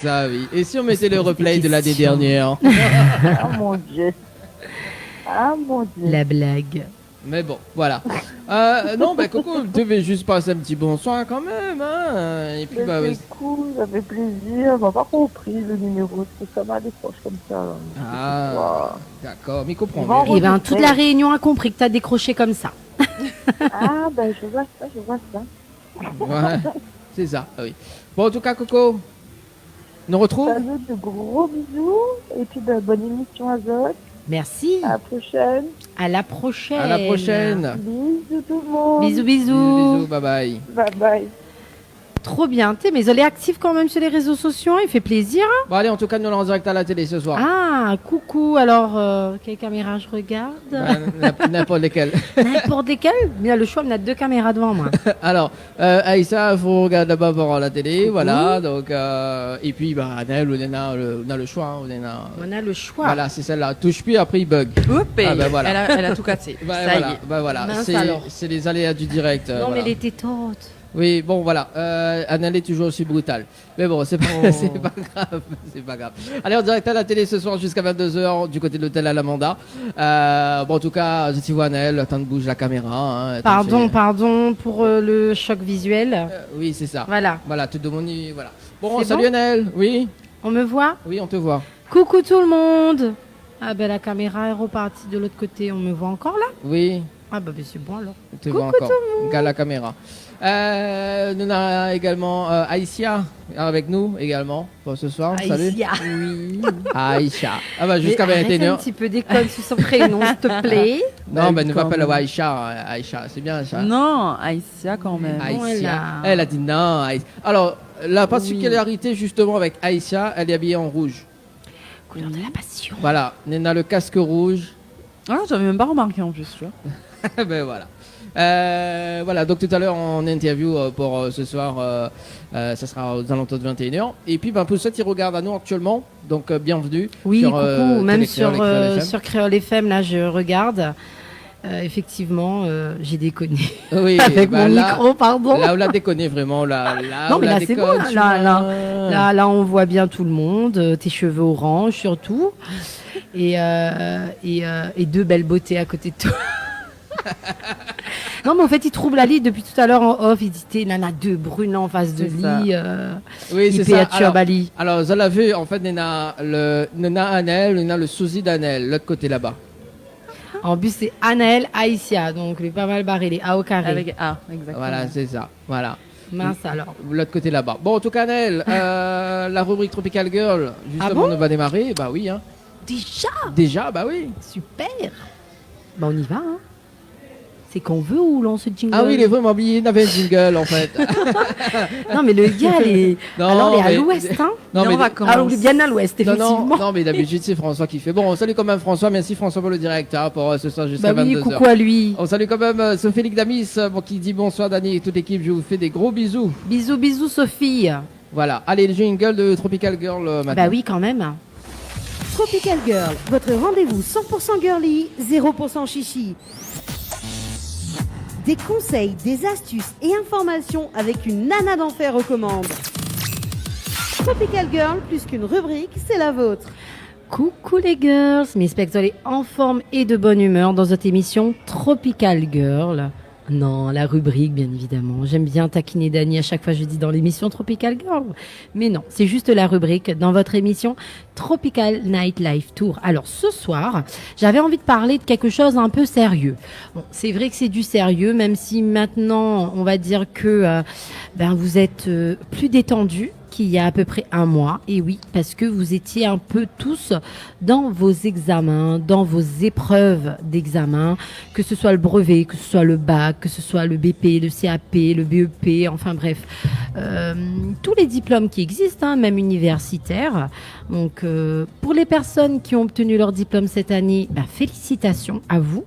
Ça, oui. Et si on mettait le replay de l'année dernière? Ah mon Dieu. Ah mon Dieu. La blague. Mais bon, voilà. Non, bah Coco, tu devais juste passer un petit bonsoir quand même, hein. Et puis, bah, C'est cool, ça fait plaisir. On n'a pas compris le numéro, parce que ça m'a décroché comme ça. Là. Ah, d'accord, mais comprends. Et ben, toute la réunion a compris que t'as décroché comme ça. Ah, ben je vois ça, je vois ça. Ouais, c'est ça, oui. Bon, en tout cas, Coco, nous retrouve. Salut, de gros bisous. Et puis, ben, bonne émission à Zod. Merci. À la prochaine. À la prochaine. À la prochaine. Bisous tout le monde. Bisous, bisous. Bisous, bisous, bye bye. Bye bye. Trop bien. T'es, mais elle est active quand même sur les réseaux sociaux. Il fait plaisir. Bon, allez, en tout cas, nous allons en direct à la télé ce soir. Ah, coucou. Alors, quelle caméra je regarde? N'importe lesquelles. N'importe lesquelles. Il y a le choix, il y a 2 caméras devant moi. Alors, Aïssa, il faut regarder d'abord voir la télé, voilà. Donc, et puis, bah, Annelle, on a le choix. Hein, on a le choix. Voilà, c'est celle-là. Touche puis après il bug. Oups, Ah, bah, voilà. elle a tout cassé. Bah, Ça voilà, y est. bah, voilà. Mince alors. C'est les aléas du direct. Non, voilà. mais elle était tente. Oui, bon, voilà. Annelle est toujours aussi brutale. Mais bon, c'est pas, c'est pas grave. C'est pas grave. Allez, en direct à la télé ce soir jusqu'à 22h du côté de l'hôtel Alamanda. Bon, en tout cas, je t'y vois, Annelle. Attends de bouge la caméra. Hein, Pardon pour le choc visuel. oui, c'est ça. Voilà. Voilà, tout demande. Voilà. Bon, C'est salut bon Annelle. Oui. On me voit? Oui, on te voit. Coucou tout le monde. Ah ben la caméra est repartie de l'autre côté. On me voit encore là? Oui. Ah ben c'est bon alors. On te voit encore. Regarde la caméra. Nous avons également Aïssia avec nous également pour ce soir. Salut. Oui. Aïcha. Ah bah jusqu'à Arrête 21h. un petit peu d'école sur son prénom, s'il te plaît. Non, bah ne va pas la Aïcha. Aïcha, c'est bien Aïcha. Non, Aïssia quand même. Aïssia. Elle a dit non. Alors, la particularité justement avec Aïssia, elle est habillée en rouge. Couleur de la passion. Voilà, Nena le casque rouge. Ah, j'avais même pas remarqué en plus, tu vois. Ben voilà. Voilà, donc tout à l'heure en interview pour ce soir, ça sera aux alentours de 21h. Et puis pour ceux qui regardent à nous actuellement, donc bienvenue. Oui, sur, coucou, même sur Créole FM, là je regarde. Effectivement, j'ai déconné. Oui, avec mon là, micro, pardon. Là, on l'a déconné vraiment. Là, non, mais là, c'est bon. déconne, Là, on voit bien tout le monde. Tes cheveux orange, surtout. Et 2 belles beautés à côté de toi. Non, mais en fait, il trouble la lie depuis tout à l'heure en off. Il dit, il en a 2 brunes en face de lui. Oui, c'est ça. Alors, vous l'avez vu, en fait, Nena Annelle, Nena le sosie d'Annelle, l'autre côté là-bas. En plus, c'est Anaël Aïssia, donc il est pas mal barré, les A au carré. Avec A, exactement. Voilà, c'est ça. Voilà. Mince alors. L'autre côté là-bas. Bon, en tout cas, Anaël, la rubrique Tropical Girl, justement, on va démarrer. Bah oui. Hein. Déjà, bah oui. Super. Bah on y va, hein. C'est qu'on veut ou l'on se jingle? Ah oui, il est vraiment oublié, il avait un jingle en fait. Non, mais le gars, il est à l'ouest, hein. Non, mais on est bien à l'ouest, effectivement. Non, mais d'habitude, c'est François qui fait. Bon, on salue quand même François. Merci François pour le direct hein, pour ce soir jusqu'à 22h. Coucou à lui. On salue quand même Sophie Damis qui dit bonsoir Dani et toute l'équipe. Je vous fais des gros bisous. Bisous, Sophie. Voilà. Allez, le jingle de Tropical Girl maintenant. Bah oui, quand même. Tropical Girl, votre rendez-vous 100% girly, 0% chichi. Des conseils, des astuces et informations avec une nana d'enfer aux commandes. Tropical Girl, plus qu'une rubrique, c'est la vôtre. Coucou les girls, j'espère que vous allez en forme et de bonne humeur dans cette émission Tropical Girl. Non, la rubrique, bien évidemment. J'aime bien taquiner Dani à chaque fois que je dis dans l'émission Tropical Girl. Mais non, c'est juste la rubrique dans votre émission Tropical Night Life Tour. Alors, ce soir, j'avais envie de parler de quelque chose un peu sérieux. Bon, c'est vrai que c'est du sérieux, même si maintenant, on va dire que vous êtes plus détendus qu'il y a à peu près 1 mois. Et oui, parce que vous étiez un peu tous dans vos examens, dans vos épreuves d'examen, que ce soit le brevet, que ce soit le bac, que ce soit le BP, le CAP, le BEP, enfin bref, tous les diplômes qui existent, hein, même universitaires. Donc, pour les personnes qui ont obtenu leur diplôme cette année, félicitations à vous.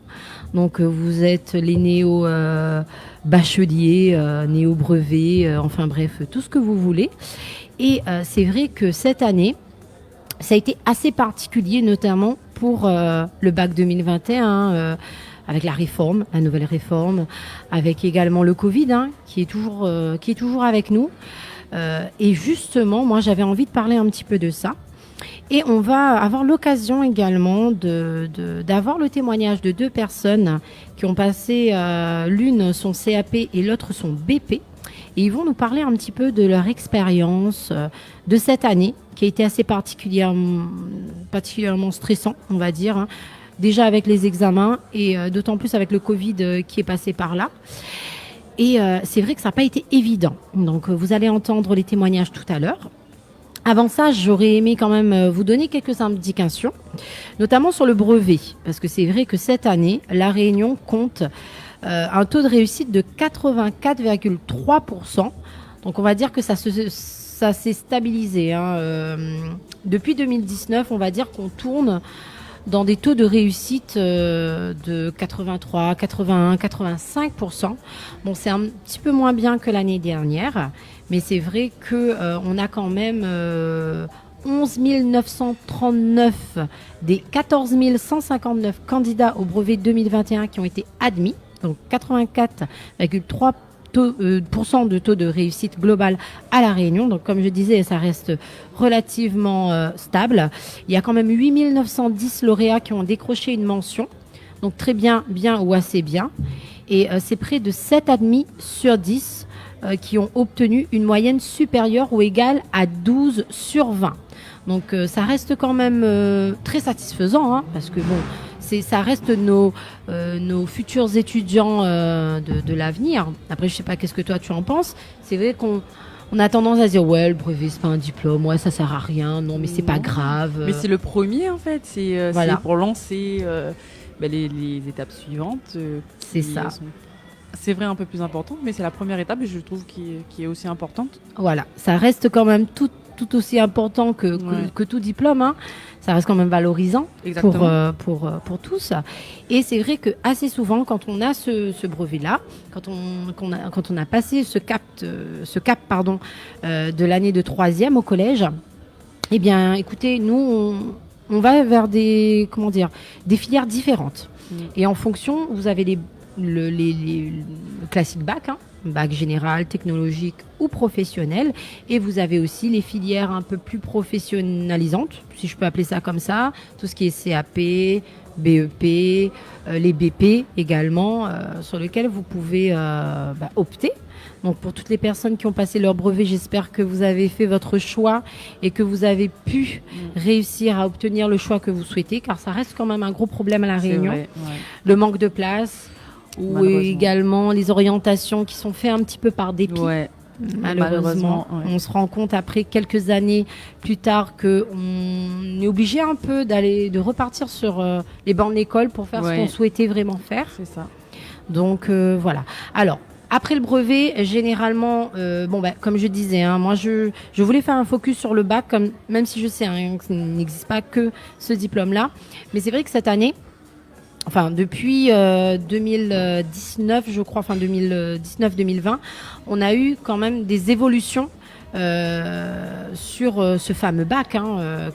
Donc, vous êtes les néo-bacheliers, néo-brevets, enfin bref, tout ce que vous voulez. Et c'est vrai que cette année, ça a été assez particulier, notamment pour le bac 2021, avec la réforme, la nouvelle réforme, avec également le Covid, hein, qui est toujours avec nous. Et justement, moi, j'avais envie de parler un petit peu de ça. Et on va avoir l'occasion également d'avoir le témoignage de 2 personnes qui ont passé l'une son CAP et l'autre son BP. Et ils vont nous parler un petit peu de leur expérience de cette année qui a été assez particulièrement stressant, on va dire. Hein. Déjà avec les examens et d'autant plus avec le Covid qui est passé par là. Et c'est vrai que ça n'a pas été évident. Donc vous allez entendre les témoignages tout à l'heure. Avant ça, j'aurais aimé quand même vous donner quelques indications, notamment sur le brevet, parce que c'est vrai que cette année, La Réunion compte un taux de réussite de 84,3%. Donc on va dire que ça s'est stabilisé. Hein. Depuis 2019, on va dire qu'on tourne dans des taux de réussite de 83, 81, 85%. Bon, c'est un petit peu moins bien que l'année dernière, mais c'est vrai que on a quand même 11 939 des 14 159 candidats au brevet 2021 qui ont été admis, donc 84,3% de taux de réussite globale à La Réunion. Donc, comme je disais, ça reste relativement stable. Il y a quand même 8 910 lauréats qui ont décroché une mention. Donc, très bien, bien ou assez bien. Et c'est près de 7 admis sur 10 qui ont obtenu une moyenne supérieure ou égale à 12 sur 20. Donc, ça reste quand même très satisfaisant, hein, parce que bon, ça reste nos futurs étudiants de l'avenir. Après, je sais pas qu'est-ce que toi tu en penses. C'est vrai qu'on a tendance à se dire ouais, le brevet c'est pas un diplôme, ouais ça sert à rien, non mais c'est pas grave. Mais c'est le premier en fait, c'est Voilà. pour lancer les étapes suivantes. C'est ça. C'est vrai un peu plus importante, mais c'est la première étape et je trouve qui est aussi importante. Voilà, ça reste quand même tout aussi important que tout diplôme. Hein. Ça reste quand même valorisant pour tous. Et c'est vrai que assez souvent, quand on a ce brevet-là, quand on a passé ce cap de l'année de 3e au collège, eh bien, écoutez, nous, on va vers des filières différentes. Et en fonction, vous avez le classique bac, hein, bac général, technologique ou professionnel. Et vous avez aussi les filières un peu plus professionnalisantes, si je peux appeler ça comme ça, tout ce qui est CAP, BEP, les BP également, sur lesquels vous pouvez opter. Donc pour toutes les personnes qui ont passé leur brevet, j'espère que vous avez fait votre choix et que vous avez pu réussir à obtenir le choix que vous souhaitez, car ça reste quand même un gros problème à La Réunion. Vrai, ouais. Le manque de place, ou également les orientations qui sont faites un petit peu par dépit. Ouais. Malheureusement, on se rend compte après quelques années plus tard qu'on est obligé un peu de repartir sur les bancs de l'école pour faire ce qu'on souhaitait vraiment faire. C'est ça. Donc voilà. Alors, après le brevet, généralement, comme je disais, hein, moi je voulais faire un focus sur le bac, même si je sais que ça n'existe pas que ce diplôme-là. Mais c'est vrai que cette année, depuis 2019, je crois, 2019-2020, on a eu quand même des évolutions sur ce fameux bac,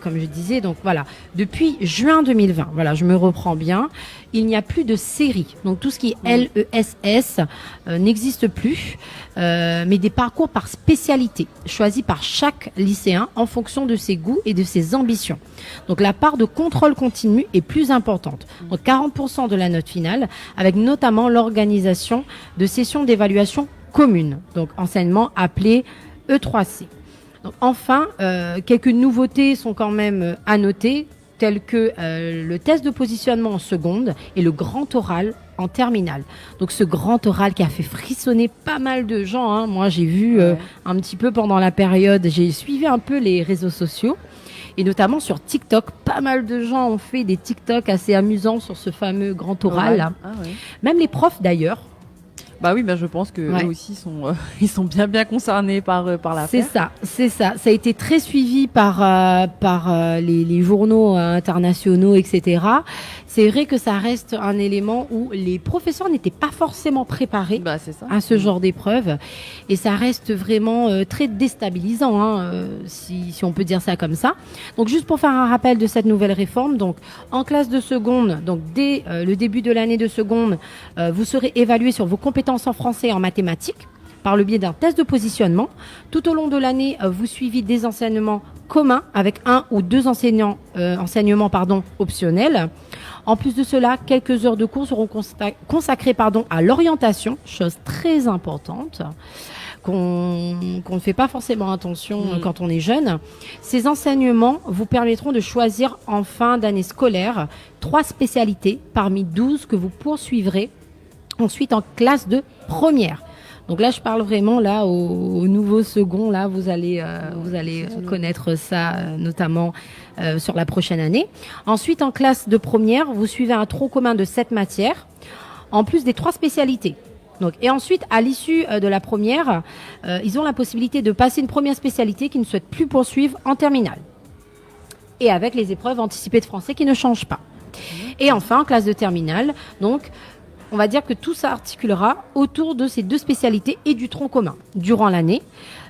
comme je disais. Donc voilà, depuis juin 2020, voilà, je me reprends bien, il n'y a plus de série. Donc tout ce qui est LESS n'existe plus, mais des parcours par spécialité, choisis par chaque lycéen en fonction de ses goûts et de ses ambitions. Donc la part de contrôle continu est plus importante. Donc 40% de la note finale, avec notamment l'organisation de sessions d'évaluation communes, donc enseignement appelé E3C. Donc, enfin, quelques nouveautés sont quand même à noter, telles que le test de positionnement en seconde et le grand oral en terminale. Donc ce grand oral qui a fait frissonner pas mal de gens, hein. Moi j'ai vu un petit peu pendant la période, j'ai suivi un peu les réseaux sociaux et notamment sur TikTok, pas mal de gens ont fait des TikTok assez amusants sur ce fameux grand oral. Là. Ah ouais. Même les profs d'ailleurs. Bah oui, je pense que eux aussi ils sont bien concernés par l'affaire. C'est ça. Ça a été très suivi par les journaux internationaux, etc. C'est vrai que ça reste un élément où les professeurs n'étaient pas forcément préparés à ce genre d'épreuve, et ça reste vraiment très déstabilisant, si on peut dire ça comme ça. Donc juste pour faire un rappel de cette nouvelle réforme, donc en classe de seconde, donc dès le début de l'année de seconde, vous serez évalué sur vos compétences en français et en mathématiques, par le biais d'un test de positionnement. Tout au long de l'année, vous suivez des enseignements communs avec 1 ou 2 enseignements optionnels. En plus de cela, quelques heures de cours seront consacrées à l'orientation, chose très importante qu'on ne fait pas forcément attention quand on est jeune. Ces enseignements vous permettront de choisir en fin d'année scolaire 3 spécialités parmi 12 que vous poursuivrez ensuite en classe de première. Donc là, je parle vraiment là au nouveau second. Là, vous allez connaître ça notamment sur la prochaine année. Ensuite, en classe de première, vous suivez un tronc commun de 7 matières, en plus des 3 spécialités. Donc, et ensuite, à l'issue de la première, ils ont la possibilité de passer une première spécialité qu'ils ne souhaitent plus poursuivre en terminale. Et avec les épreuves anticipées de français qui ne changent pas. Et enfin, en classe de terminale, donc, on va dire que tout s'articulera autour de ces 2 spécialités et du tronc commun. Durant l'année,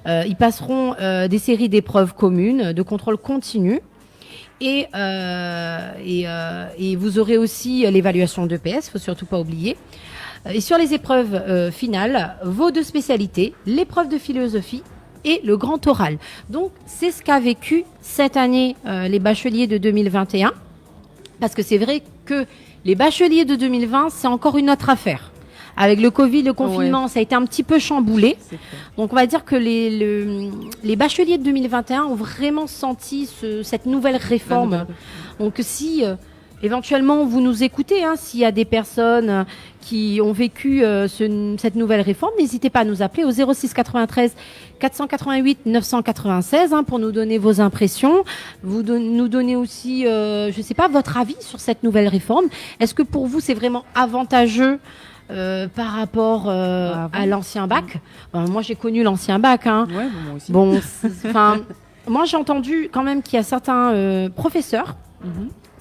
ils passeront des séries d'épreuves communes, de contrôle continu. Et vous aurez aussi l'évaluation d'EPS, il ne faut surtout pas oublier. Et sur les épreuves finales, vos 2 spécialités, l'épreuve de philosophie et le grand oral. Donc, c'est ce qu'a vécu cette année les bacheliers de 2021. Parce que c'est vrai que les bacheliers de 2020, c'est encore une autre affaire. Avec le Covid, le confinement, ça a été un petit peu chamboulé. Donc, on va dire que les bacheliers de 2021 ont vraiment senti cette nouvelle réforme. Donc, si éventuellement vous nous écoutez, s'il y a des personnes qui ont vécu cette nouvelle réforme, n'hésitez pas à nous appeler au 06 93 488 996 pour nous donner vos impressions. Nous donner aussi, je ne sais pas, votre avis sur cette nouvelle réforme. Est-ce que pour vous, c'est vraiment avantageux par rapport à l'ancien bac? Moi, j'ai connu l'ancien bac. Ouais, moi aussi. Moi, j'ai entendu quand même qu'il y a certains professeurs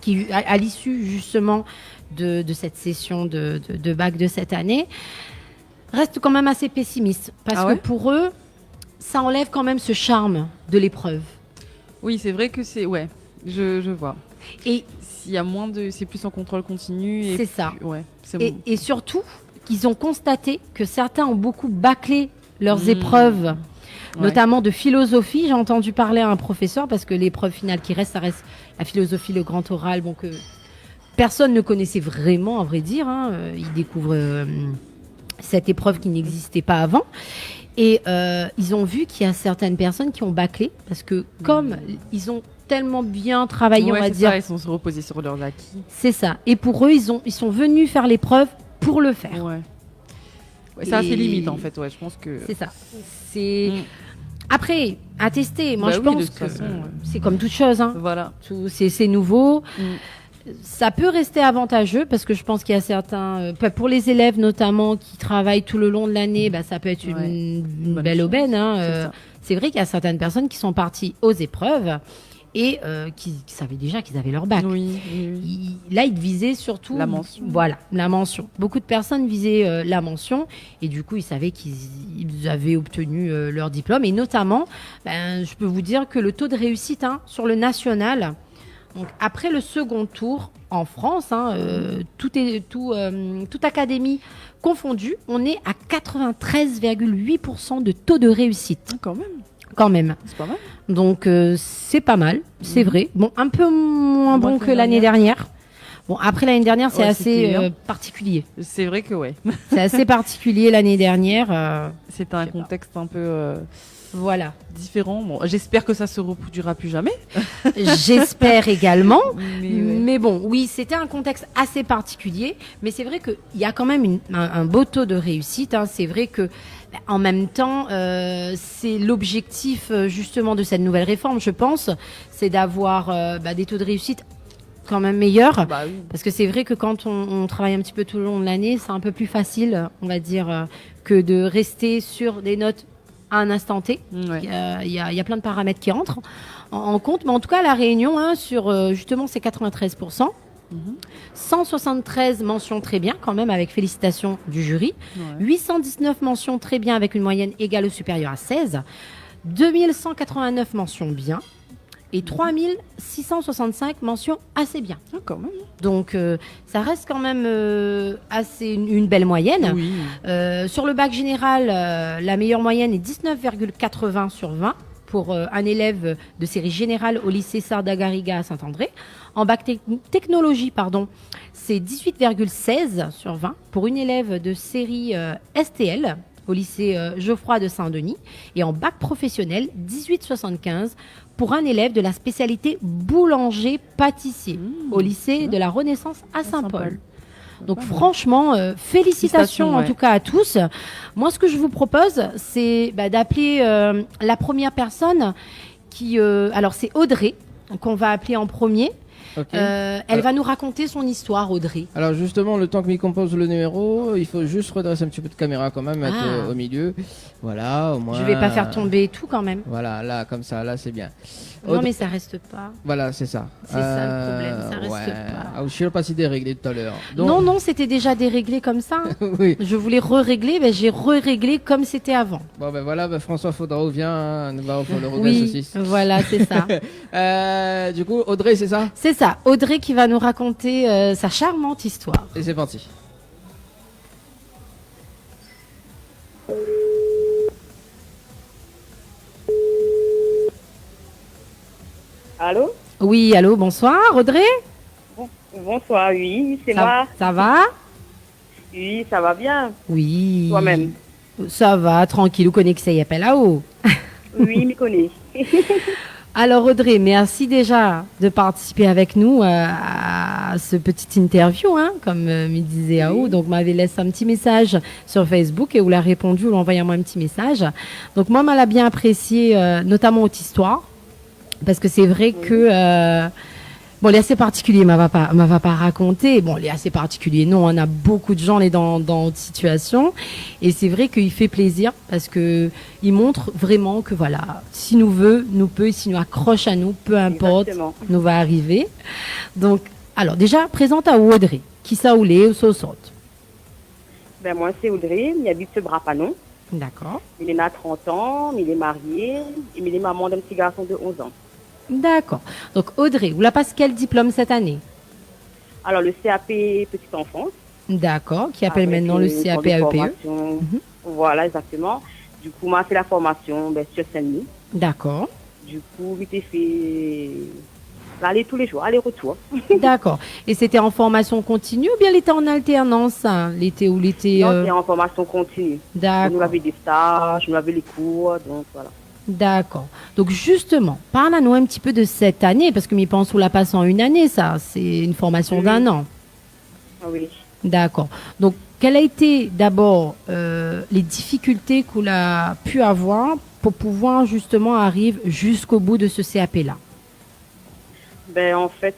qui, à l'issue justement de cette session de bac de cette année, restent quand même assez pessimistes. Parce que pour eux, ça enlève quand même ce charme de l'épreuve. Oui, c'est vrai que c'est... Ouais, je vois. Et s'il y a moins de... C'est plus en contrôle continu. C'est ça. Ouais, et surtout, qu'ils ont constaté que certains ont beaucoup bâclé leurs épreuves, notamment de philosophie. J'ai entendu parler à un professeur, parce que l'épreuve finale qui reste, ça reste la philosophie, le grand oral, que personne ne connaissait vraiment, à vrai dire. Ils découvrent cette épreuve qui n'existait pas avant. Et ils ont vu qu'il y a certaines personnes qui ont bâclé, parce que comme ils ont tellement bien travaillé, on va dire... Ça, ils sont se reposés sur leurs acquis. C'est ça. Et pour eux, ils sont venus faire l'épreuve pour le faire. Ouais, ça a ses limites, en fait. Ouais, je pense que... C'est ça. Après, à tester. Moi, je pense que c'est comme toute chose. Voilà. C'est nouveau. Ça peut rester avantageux, parce que je pense qu'il y a certains, pour les élèves notamment, qui travaillent tout le long de l'année, ça peut être une belle aubaine. C'est vrai qu'il y a certaines personnes qui sont parties aux épreuves et qui savaient déjà qu'ils avaient leur bac. Là, ils visaient surtout la mention. Voilà, la mention. Beaucoup de personnes visaient la mention, et du coup, ils savaient qu'ils avaient obtenu leur diplôme. Et notamment, je peux vous dire que le taux de réussite sur le national, donc après le second tour en France, toute académie confondue, on est à 93,8% de taux de réussite. Quand même. C'est pas mal. Donc c'est pas mal, c'est vrai. Bon, un peu moins bon que l'année dernière. Bon, après l'année dernière, c'est assez particulier. C'est vrai que c'est assez particulier l'année dernière. C'était un contexte un peu... Voilà. Différent. Bon, j'espère que ça se reproduira plus jamais. J'espère également. Mais bon, oui, c'était un contexte assez particulier. Mais c'est vrai qu'il y a quand même un beau taux de réussite. C'est vrai que, en même temps, c'est l'objectif justement de cette nouvelle réforme, je pense, c'est d'avoir des taux de réussite quand même meilleurs. Parce que c'est vrai que quand on travaille un petit peu tout le long de l'année, c'est un peu plus facile, on va dire, que de rester sur des notes à un instant T. Il y a plein de paramètres qui entrent en compte. Mais en tout cas, la Réunion, sur justement ces 93%, 173 mentions très bien, quand même, avec félicitations du jury. 819 mentions très bien, avec une moyenne égale ou supérieure à 16. 2189 mentions bien. et 3665 mentions assez bien. Ah, quand même. Donc, ça reste quand même assez une belle moyenne. Oui. Sur le bac général, la meilleure moyenne est 19,80 sur 20 pour un élève de série générale au lycée Sarda-Garriga à Saint-André. En bac technologie, c'est 18,16 sur 20 pour une élève de série STL au lycée Geoffroy de Saint-Denis. Et en bac professionnel, 18,75 pour un élève de la spécialité boulanger-pâtissier au lycée de la Renaissance à Saint-Paul. Donc franchement, félicitations en tout cas à tous. Moi, ce que je vous propose, c'est d'appeler la première personne qui... alors, c'est Audrey qu'on va appeler en premier. Okay. Elle va nous raconter son histoire, Audrey. Alors justement, le temps que m'y compose le numéro, il faut juste redresser un petit peu de caméra quand même, être au milieu. Voilà, au moins. Je vais pas faire tomber tout quand même. Voilà, là, comme ça, là, c'est bien. Non, mais ça reste pas. Voilà, c'est ça. C'est ça le problème, ça reste pas. Ah, je sais pas si déréglé tout à l'heure. Donc... Non, c'était déjà déréglé comme ça. Oui. Je voulais re-régler, mais j'ai re-réglé comme c'était avant. Bon, ben voilà, François Faudrau vient, va au le regret saucisse. Voilà, c'est ça. Du coup, Audrey, c'est ça? C'est ça, Audrey qui va nous raconter sa charmante histoire. Et c'est parti. Allô? Oui, allô, bonsoir, Audrey? Bonsoir, oui, c'est moi. Ça va? Oui, ça va bien. Oui. Toi-même? Ça va, tranquille, vous connaissez que ça y est pas là-haut. Oui, me connais. Alors Audrey, merci déjà de participer avec nous à ce petit interview, hein, comme me disait Ao. Donc m'avait laissé un petit message sur Facebook et vous l'a répondu, vous envoyez moi un petit message. Donc moi, elle a bien apprécié, notamment votre histoire, parce que c'est vrai que bon, il est assez particulier, m'en va pas raconter. Bon, il est assez particulier. Non, on a beaucoup de gens dans notre situation. Et c'est vrai qu'il fait plaisir parce que il montre vraiment que voilà, si nous veut, nous peut, si nous accroche à nous, peu importe, Exactement. nous va arriver. Donc, alors déjà, présente à Audrey. Qui ça ou les ou saute. Ben, moi, c'est Audrey, il habite ce Brapanon. D'accord. Il est né à 30 ans, il est marié, et il est maman d'un petit garçon de 11 ans. D'accord. Donc Audrey, vous la passez quel diplôme cette année? Alors, le CAP Petite Enfance. D'accord. Qui appelle avec maintenant le une CAP grande AEPE. formation. Voilà, exactement. Du coup, moi, fait la formation sur Saint-Denis. D'accord. Du coup, il était fait aller tous les jours, aller-retour. D'accord. Et c'était en formation continue ou bien elle était en alternance, hein, l'été ou l'été Non, c'est en formation continue. D'accord. Nous avons des stages, nous avons les cours, donc voilà. D'accord. Donc justement, parle-nous un petit peu de cette année, parce que m'y pense ou la passe en une année, ça. C'est une formation d'un an. Ah oui. D'accord. Donc, quelles a été d'abord les difficultés qu'on a pu avoir pour pouvoir justement arriver jusqu'au bout de ce CAP-là? Ben, en fait,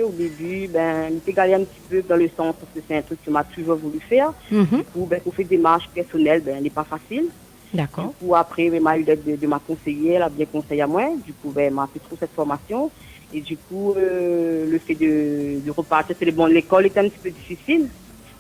au début, ben, il galéré un petit peu dans le sens parce que c'est un truc que m'a toujours voulu faire. Du coup, ben, pour faire des démarches personnelles, ben, elle n'est pas facile. D'accord. Du coup, après, ben, m'a eu l'aide de ma conseillère, elle a bien conseillé à moi. Du coup, ben, m'a fait trop cette formation. Et du coup, le fait de repartir sur les bancs de l'école était un petit peu difficile.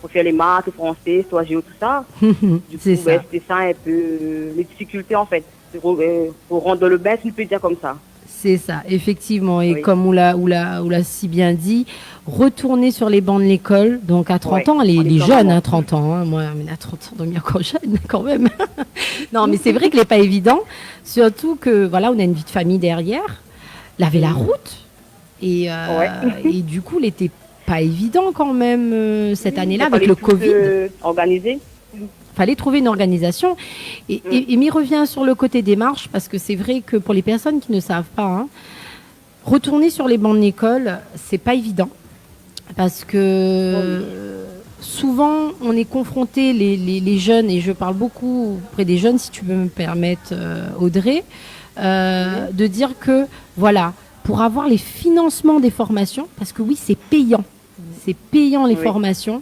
Pour faire les maths, le français, soit géo, tout ça. Du coup, ben, c'était ça un peu les difficultés, en fait. Pour rendre le bain, si on peut dire comme ça. C'est ça, effectivement. Et oui. comme on l'a si bien dit, retourner sur les bancs de l'école, donc à 30 ans, les jeunes, hein, 30 ans, hein, moi, mais à 30 ans, donc bien encore jeune, quand même. Non, mais c'est vrai qu'il n'est pas évident, surtout que, voilà, on a une vie de famille derrière, laver la route, et du coup, il n'était pas évident quand même, cette année-là, avec le Covid. Organisé. Fallait trouver une organisation et m'y revient sur le côté démarche parce que c'est vrai que pour les personnes qui ne savent pas, hein, retourner sur les bancs de l'école, c'est pas évident parce que souvent on est confronté les jeunes, et je parle beaucoup auprès des jeunes, si tu peux me permettre, Audrey, de dire que voilà, pour avoir les financements des formations, parce que oui, c'est payant les formations.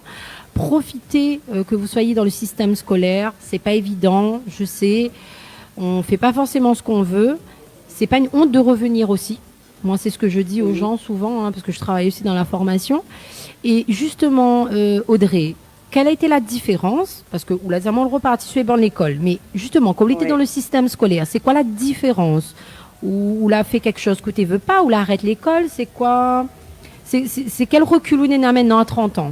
Profitez que vous soyez dans le système scolaire, c'est pas évident, je sais, on fait pas forcément ce qu'on veut, c'est pas une honte de revenir aussi. Moi, c'est ce que je dis aux gens souvent, hein, parce que je travaille aussi dans la formation. Et justement, Audrey, quelle a été la différence? Parce que vous l'avez reparti sur les bancs de l'école, mais justement, quand vous étiez dans le système scolaire, c'est quoi la différence ou là fait quelque chose que tu veux pas, ou là arrête l'école, c'est quoi? C'est quel recul on est maintenant à 30 ans?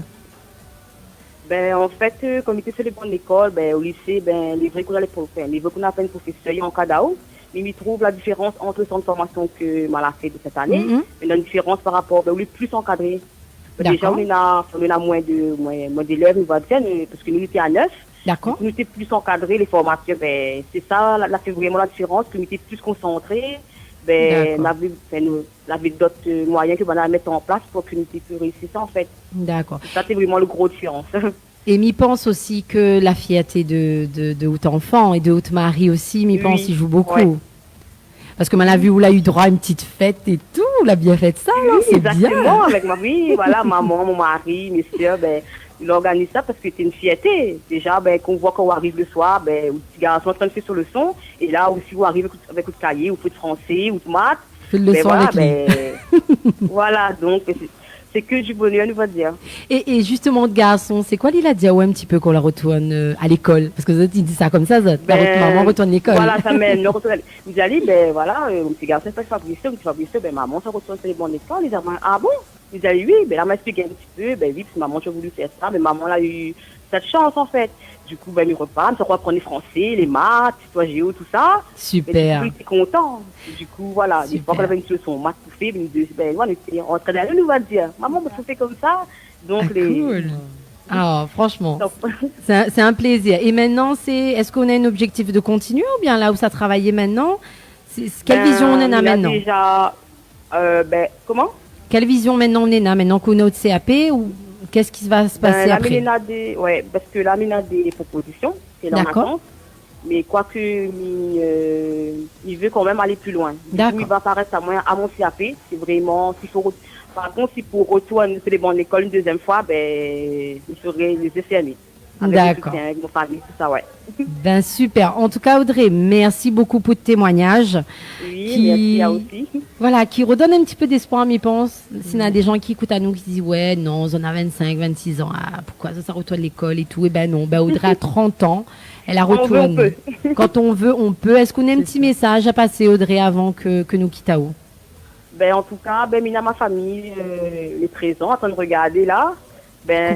Ben, en fait, comme il était sur les bancs de l'école, ben, au lycée, ben, les vrais qu'on a les professeurs, les vrais qu'on a fait professeurs, il y a un cas d'AO, mais il trouve la différence entre le centre de formation que mal a fait de cette année, mais la différence par rapport, ben, on est plus encadré. Ben, déjà, on a moins d'élèves, on va dire, parce que nous étions à 9. D'accord. Nous étions plus encadrés, les formations, ben, c'est ça, là, c'est vraiment la différence, que nous étions plus concentrés, ben, on avait d'autres moyens que on a mettre en place pour que nous puissions réussir ça, en fait. D'accord. Ça, c'est vraiment le gros différence. Et m'y pense aussi que la fierté de haut enfant et de haute Marie aussi, m'y pense, il joue beaucoup. Ouais. Parce que a vu où l'a eu droit à une petite fête et tout, on l'a bien fait ça, là, c'est bien. Exactement, avec voilà, maman, mon mari, mes soeurs, ben, il organise ça parce que c'est une fierté. Déjà, ben, qu'on voit quand on arrive le soir, ben, où le petit garçon est en train de faire sur le son, et là aussi, on arrive avec le cahier, ou de français, ou de maths. Fais le son avec lui. Voilà, donc, c'est que du bonheur, on va dire. Et justement, de garçon, c'est quoi il a dit un petit peu qu'on la retourne à l'école? Parce que vous dit ça comme ça, maman retourne à l'école. Voilà, ça mène, vous allez, ben voilà, mon petit garçon fait Fabrice, ben maman, ça retourne sur les bancs de l'école. Les amants, ah bon? Vous allez, oui, ben là, m'a expliqué un petit peu, ben oui, parce que maman, tu as voulu faire ça, mais maman, a eu cette chance, en fait. Du coup, ben, il repart, ça reprend les français, les maths, toi, géo, tout ça. Super. Ben, du coup, il était content. Du coup, voilà, des fois qu'on avait une leçon maths tout fait, ben, on était en train d'aller, nous va dire, maman, ben, ça fait comme ça. Donc, cool. Ah, franchement, c'est un plaisir. Et maintenant, est-ce qu'on a un objectif de continuer ou bien là où ça travaillait maintenant? Quelle vision on en a maintenant? Déjà, comment? Quelle vision maintenant on en a? Maintenant qu'on est au CAP ou qu'est-ce qui va se passer après? Parce que là, il y a des propositions, c'est là maintenant. Mais quoique, il veut quand même aller plus loin. D'accord. Il va apparaître à mon CAP. C'est vraiment, par contre, si pour retourner sur les bancs de l'école une deuxième fois, ben, il ferait les essais. D'accord. Avec mon famille, tout ça, ouais. Ben, super. En tout cas, Audrey, merci beaucoup pour tes témoignages. Oui, merci à aussi. Voilà, qui redonne un petit peu d'espoir, m'y pense. S'il y a des gens qui écoutent à nous, qui disent, ouais, non, on a 25, 26 ans, pourquoi ça retourne à l'école et tout? Eh ben non, Audrey a 30 ans. Elle a retourné. Quand on veut, on peut. Est-ce qu'on a un petit message à passer, Audrey, avant que nous quittons? Ben, en tout cas, ben, ma famille est présente, en train de regarder là. Ben,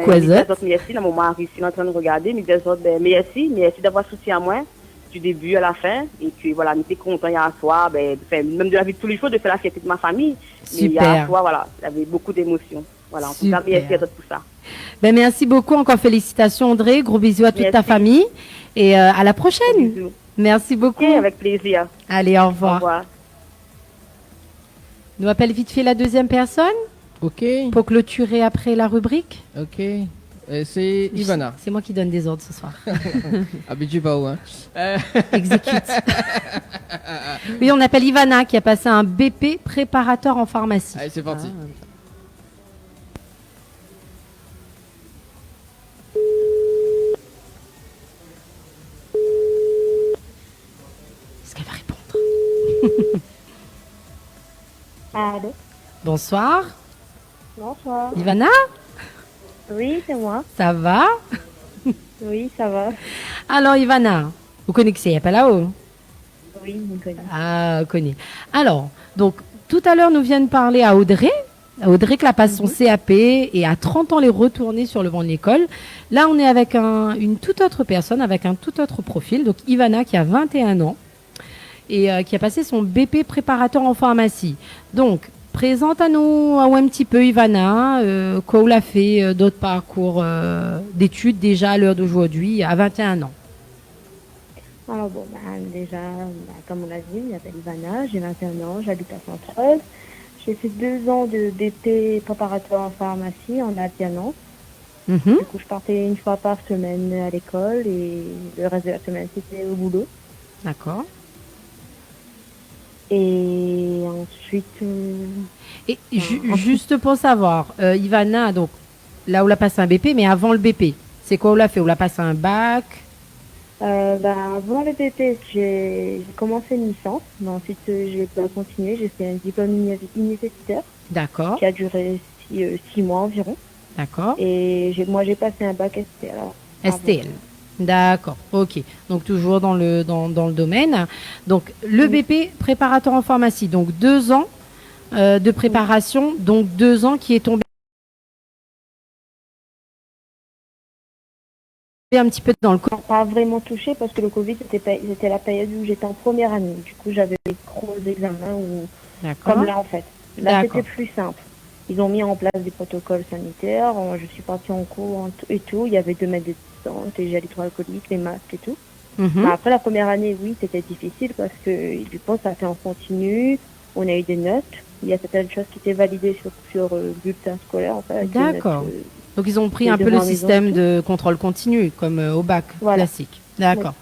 merci, mon mari ici en train de regarder, mais des autres, ben, merci d'avoir soutenu à moi du début à la fin. Et puis voilà, on était content hier soir, ben, même de la vie de tous les jours, de faire la fierté de ma famille. Super. Mais hier soir, voilà, j'avais beaucoup d'émotions. Voilà, en tout cas, merci à toi pour ça. Ben, merci beaucoup, encore félicitations, Audrey. Gros bisous à toute ta famille. Et à la prochaine. Bisous. Merci beaucoup. Okay, avec plaisir. Allez, au revoir. Au revoir. Nous appelle vite fait la deuxième personne. Ok. Pour clôturer après la rubrique. Ok. C'est Ivana. C'est moi qui donne des ordres ce soir. Habitué pas où, hein. Exécute. Oui, on appelle Ivana qui a passé un BP préparateur en pharmacie. Allez, c'est parti. Est-ce qu'elle va répondre? Allô. Bonsoir. Bonsoir. Ivana? Oui, c'est moi. Ça va? Oui, ça va. Alors, Ivana, vous connaissez, il n'y a pas là-haut? Oui, on connaît. Ah, on connaît. Alors, donc, tout à l'heure, nous vient de parler à Audrey. Audrey qui a passé son CAP et à 30 ans, les retourner sur le banc de l'école. Là, on est avec une toute autre personne, avec un tout autre profil. Donc, Ivana qui a 21 ans et qui a passé son BP préparateur en pharmacie. Donc, présente à nous un petit peu, Ivana, quoi vous l'a fait d'autres parcours d'études déjà à l'heure d'aujourd'hui, à 21 ans. Alors bon, déjà, comme on l'a dit, je m'appelle Ivana, j'ai 21 ans, j'habite à Saint-Treuse. J'ai fait 2 ans de BP préparateur en pharmacie en alternance. Du coup, je partais une fois par semaine à l'école et le reste de la semaine, c'était au boulot. D'accord. Et ensuite... Juste pour savoir, Ivana, donc là où l'a passé un BP, mais avant le BP, c'est quoi où l'a fait? Où l'a passé un bac? Avant le BP, j'ai commencé une licence, mais ensuite j'ai pas continué, j'ai fait un diplôme universitaire. D'accord. Qui a duré 6 mois environ. D'accord. Et moi j'ai passé un bac STL. STL. D'accord, ok. Donc toujours dans le domaine. Donc le BP préparateur en pharmacie, donc 2 ans de préparation, donc 2 ans qui est tombé un petit peu dans le corps. Pas vraiment touché parce que le Covid, c'était la période où j'étais en première année. Du coup, j'avais les gros examens comme là en fait. Là, c'était plus simple. Ils ont mis en place des protocoles sanitaires. Je suis partie en cours et tout. Il y avait 2 mètres de distance, les gels hydroalcooliques, les masques et tout. Après la première année, oui, c'était difficile parce que du coup, ça a fait en continu. On a eu des notes. Il y a certaines choses qui étaient validées sur bulletin scolaire. En fait, d'accord. Donc ils ont pris un peu le système de contrôle continu, comme au bac classique. D'accord.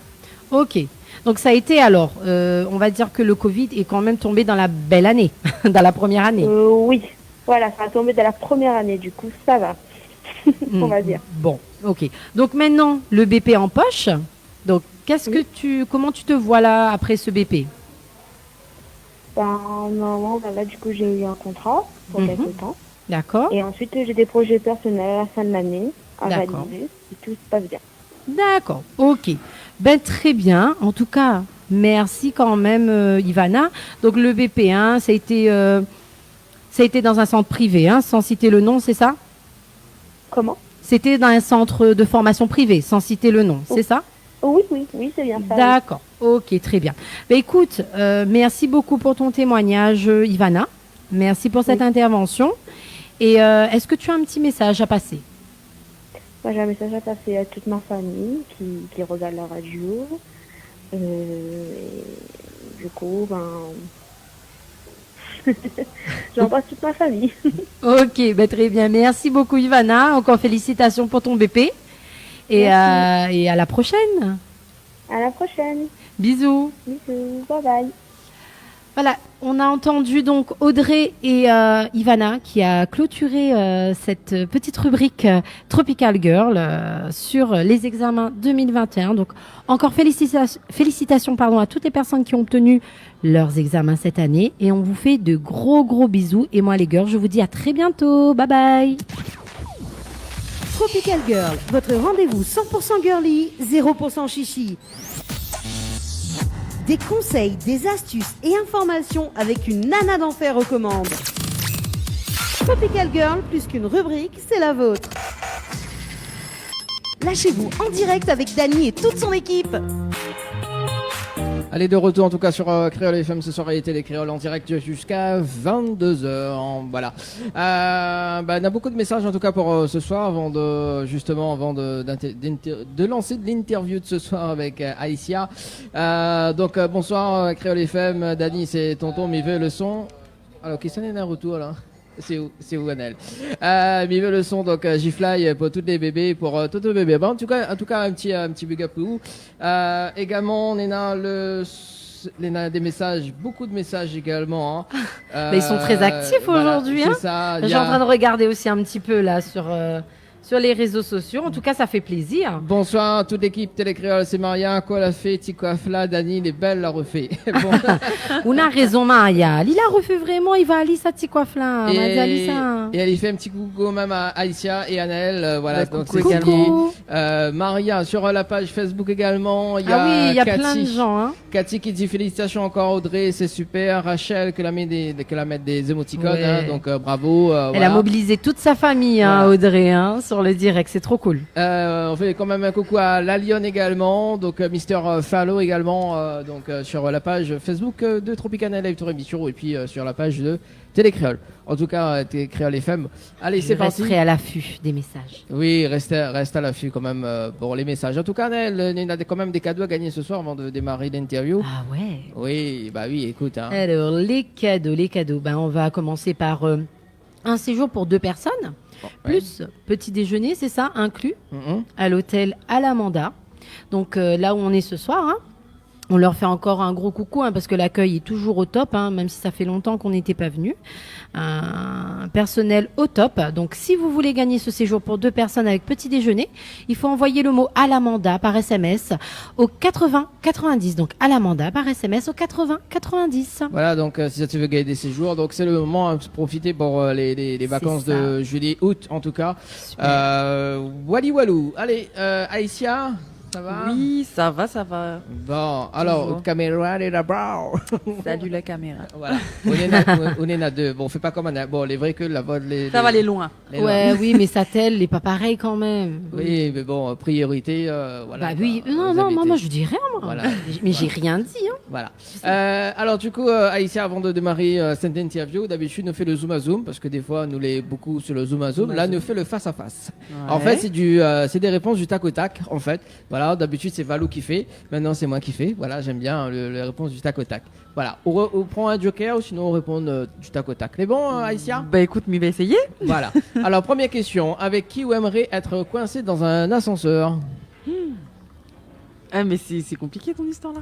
Oui. Ok. Donc ça a été alors, on va dire que le Covid est quand même tombé dans la belle année, dans la première année. Oui. Voilà, ça a tombé dans la première année, du coup, ça va, on va dire. Bon, ok. Donc maintenant, le BP en poche. Donc, comment tu te vois là après ce BP? Normalement, là, du coup, j'ai eu un contrat pour quelques temps. D'accord. Et ensuite, j'ai des projets personnels à la fin de l'année à réaliser, et tout se passe bien. D'accord, ok. Ben très bien. En tout cas, merci quand même, Ivana. Donc le BP1, ça a été dans un centre privé, hein, sans citer le nom, c'est ça? Comment? C'était dans un centre de formation privé, sans citer le nom, c'est ça? Oui, c'est bien ça. D'accord, ok, très bien. Ben, écoute, merci beaucoup pour ton témoignage, Ivana. Merci pour cette intervention. Et est-ce que tu as un petit message à passer? Moi, j'ai un message à passer à toute ma famille qui regarde la radio. Du coup, j'embrasse toute ma famille. Ok, ben très bien. Merci beaucoup, Ivana. Encore félicitations pour ton BP. Et à la prochaine. À la prochaine. Bisous. Bisous. Bye bye. Voilà, on a entendu donc Audrey et Ivana qui a clôturé cette petite rubrique Tropical Girl sur les examens 2021. Donc encore félicitations à toutes les personnes qui ont obtenu leurs examens cette année et on vous fait de gros bisous. Et moi les girls, je vous dis à très bientôt. Bye bye. Tropical Girl, votre rendez-vous 100% girly, 0% chichi. Des conseils, des astuces et informations avec une nana d'enfer aux commandes. Tropical Girl, plus qu'une rubrique, c'est la vôtre. Lâchez-vous en direct avec Dany et toute son équipe. Allez, de retour en tout cas sur Créole FM ce soir, les Créoles en direct jusqu'à 22h. Voilà. On a beaucoup de messages en tout cas pour ce soir avant de lancer de l'interview de ce soir avec Aïssia. Donc bonsoir Créole FM, Dany c'est tonton, mais veut le son. Alors qui sonne un retour là? C'est où Anel? Mais veut le son donc J-Fly pour tous les bébés, pour tous les bébés. Bon, en tout cas un petit big up pour vous. Également on a des messages, beaucoup de messages également. Hein. Ils sont très actifs aujourd'hui. C'est hein. ça. Je suis en train de regarder aussi un petit peu là sur les réseaux sociaux. En tout cas, ça fait plaisir. Bonsoir à toute l'équipe Télécréole, c'est Maria. Quoi la fait, Ticoafla, Dany, les belles la refait. Bon. On a raison, Maria. Il a refait vraiment, il va aller ça, Ticoafla. Et elle y fait un petit coucou même à Aïssia et Anaël. Voilà, donc coucou également. Maria sur la page Facebook également. Il y a plein de gens. Hein. Cathy qui dit félicitations encore Audrey, c'est super. Rachel que la met des émoticônes, ouais. hein, donc bravo. Elle a mobilisé toute sa famille, hein, Audrey, hein, sur le direct, c'est trop cool. On fait quand même un coucou à La Lyon également, donc Mister Fallo également, sur la page Facebook de Tropicana Live Tour Émission et puis sur la page de Télécréole. En tout cas, Télécréole FM. Allez, c'est parti. Je resterai à l'affût des messages. Oui, reste à l'affût quand même pour les messages. En tout cas, il y a quand même des cadeaux à gagner ce soir avant de démarrer l'interview. Ah ouais. Oui, écoute. Hein. Alors, les cadeaux. On va commencer par un séjour pour 2 personnes. Plus petit déjeuner, c'est ça, inclus, à l'hôtel Alamanda. Donc là où on est ce soir, hein, on leur fait encore un gros coucou parce que l'accueil est toujours au top, même si ça fait longtemps qu'on n'était pas venu. Un personnel au top. Donc si vous voulez gagner ce séjour pour 2 personnes avec petit déjeuner, il faut envoyer le mot Alamanda par SMS au 80 90. Donc Alamanda par SMS au 80 90. Voilà, donc si tu veux gagner des séjours, donc c'est le moment de profiter pour les vacances de juillet, août en tout cas. Wally Walou. Allez, Aïssia. ça va? Oui, ça va, ça va. Bon, alors, Toujours. caméra est là-bas. Salut la caméra. Voilà. On est à deux. Bon, on fait pas comme on a. Bon, les vrais que la voix. Ça va aller loin. Ouais, oui, mais sa telle n'est pas pareil quand même. Oui, mais bon, priorité. Voilà. Bah oui, non, aux non, invités. moi je dis rien, moi. Voilà. Mais j'ai rien dit. Hein. Voilà. Alors du coup, Aïssa, avant de démarrer cette interview, d'habitude nous fait le zoom à zoom parce que des fois nous l'est beaucoup sur le zoom à zoom. Là, nous fait le face à face. En fait, c'est des réponses du tac au tac. En fait, voilà. D'habitude c'est Valou qui fait. Maintenant c'est moi qui fais. Voilà, j'aime bien les réponses du tac au tac. Voilà. On prend un joker ou sinon on répond du tac au tac. C'est bon, Aïssa? Bah écoute, mais va essayer. Voilà. Alors première question. Avec qui vous aimeriez être coincé dans un ascenseur? Ah mais c'est compliqué ton histoire là.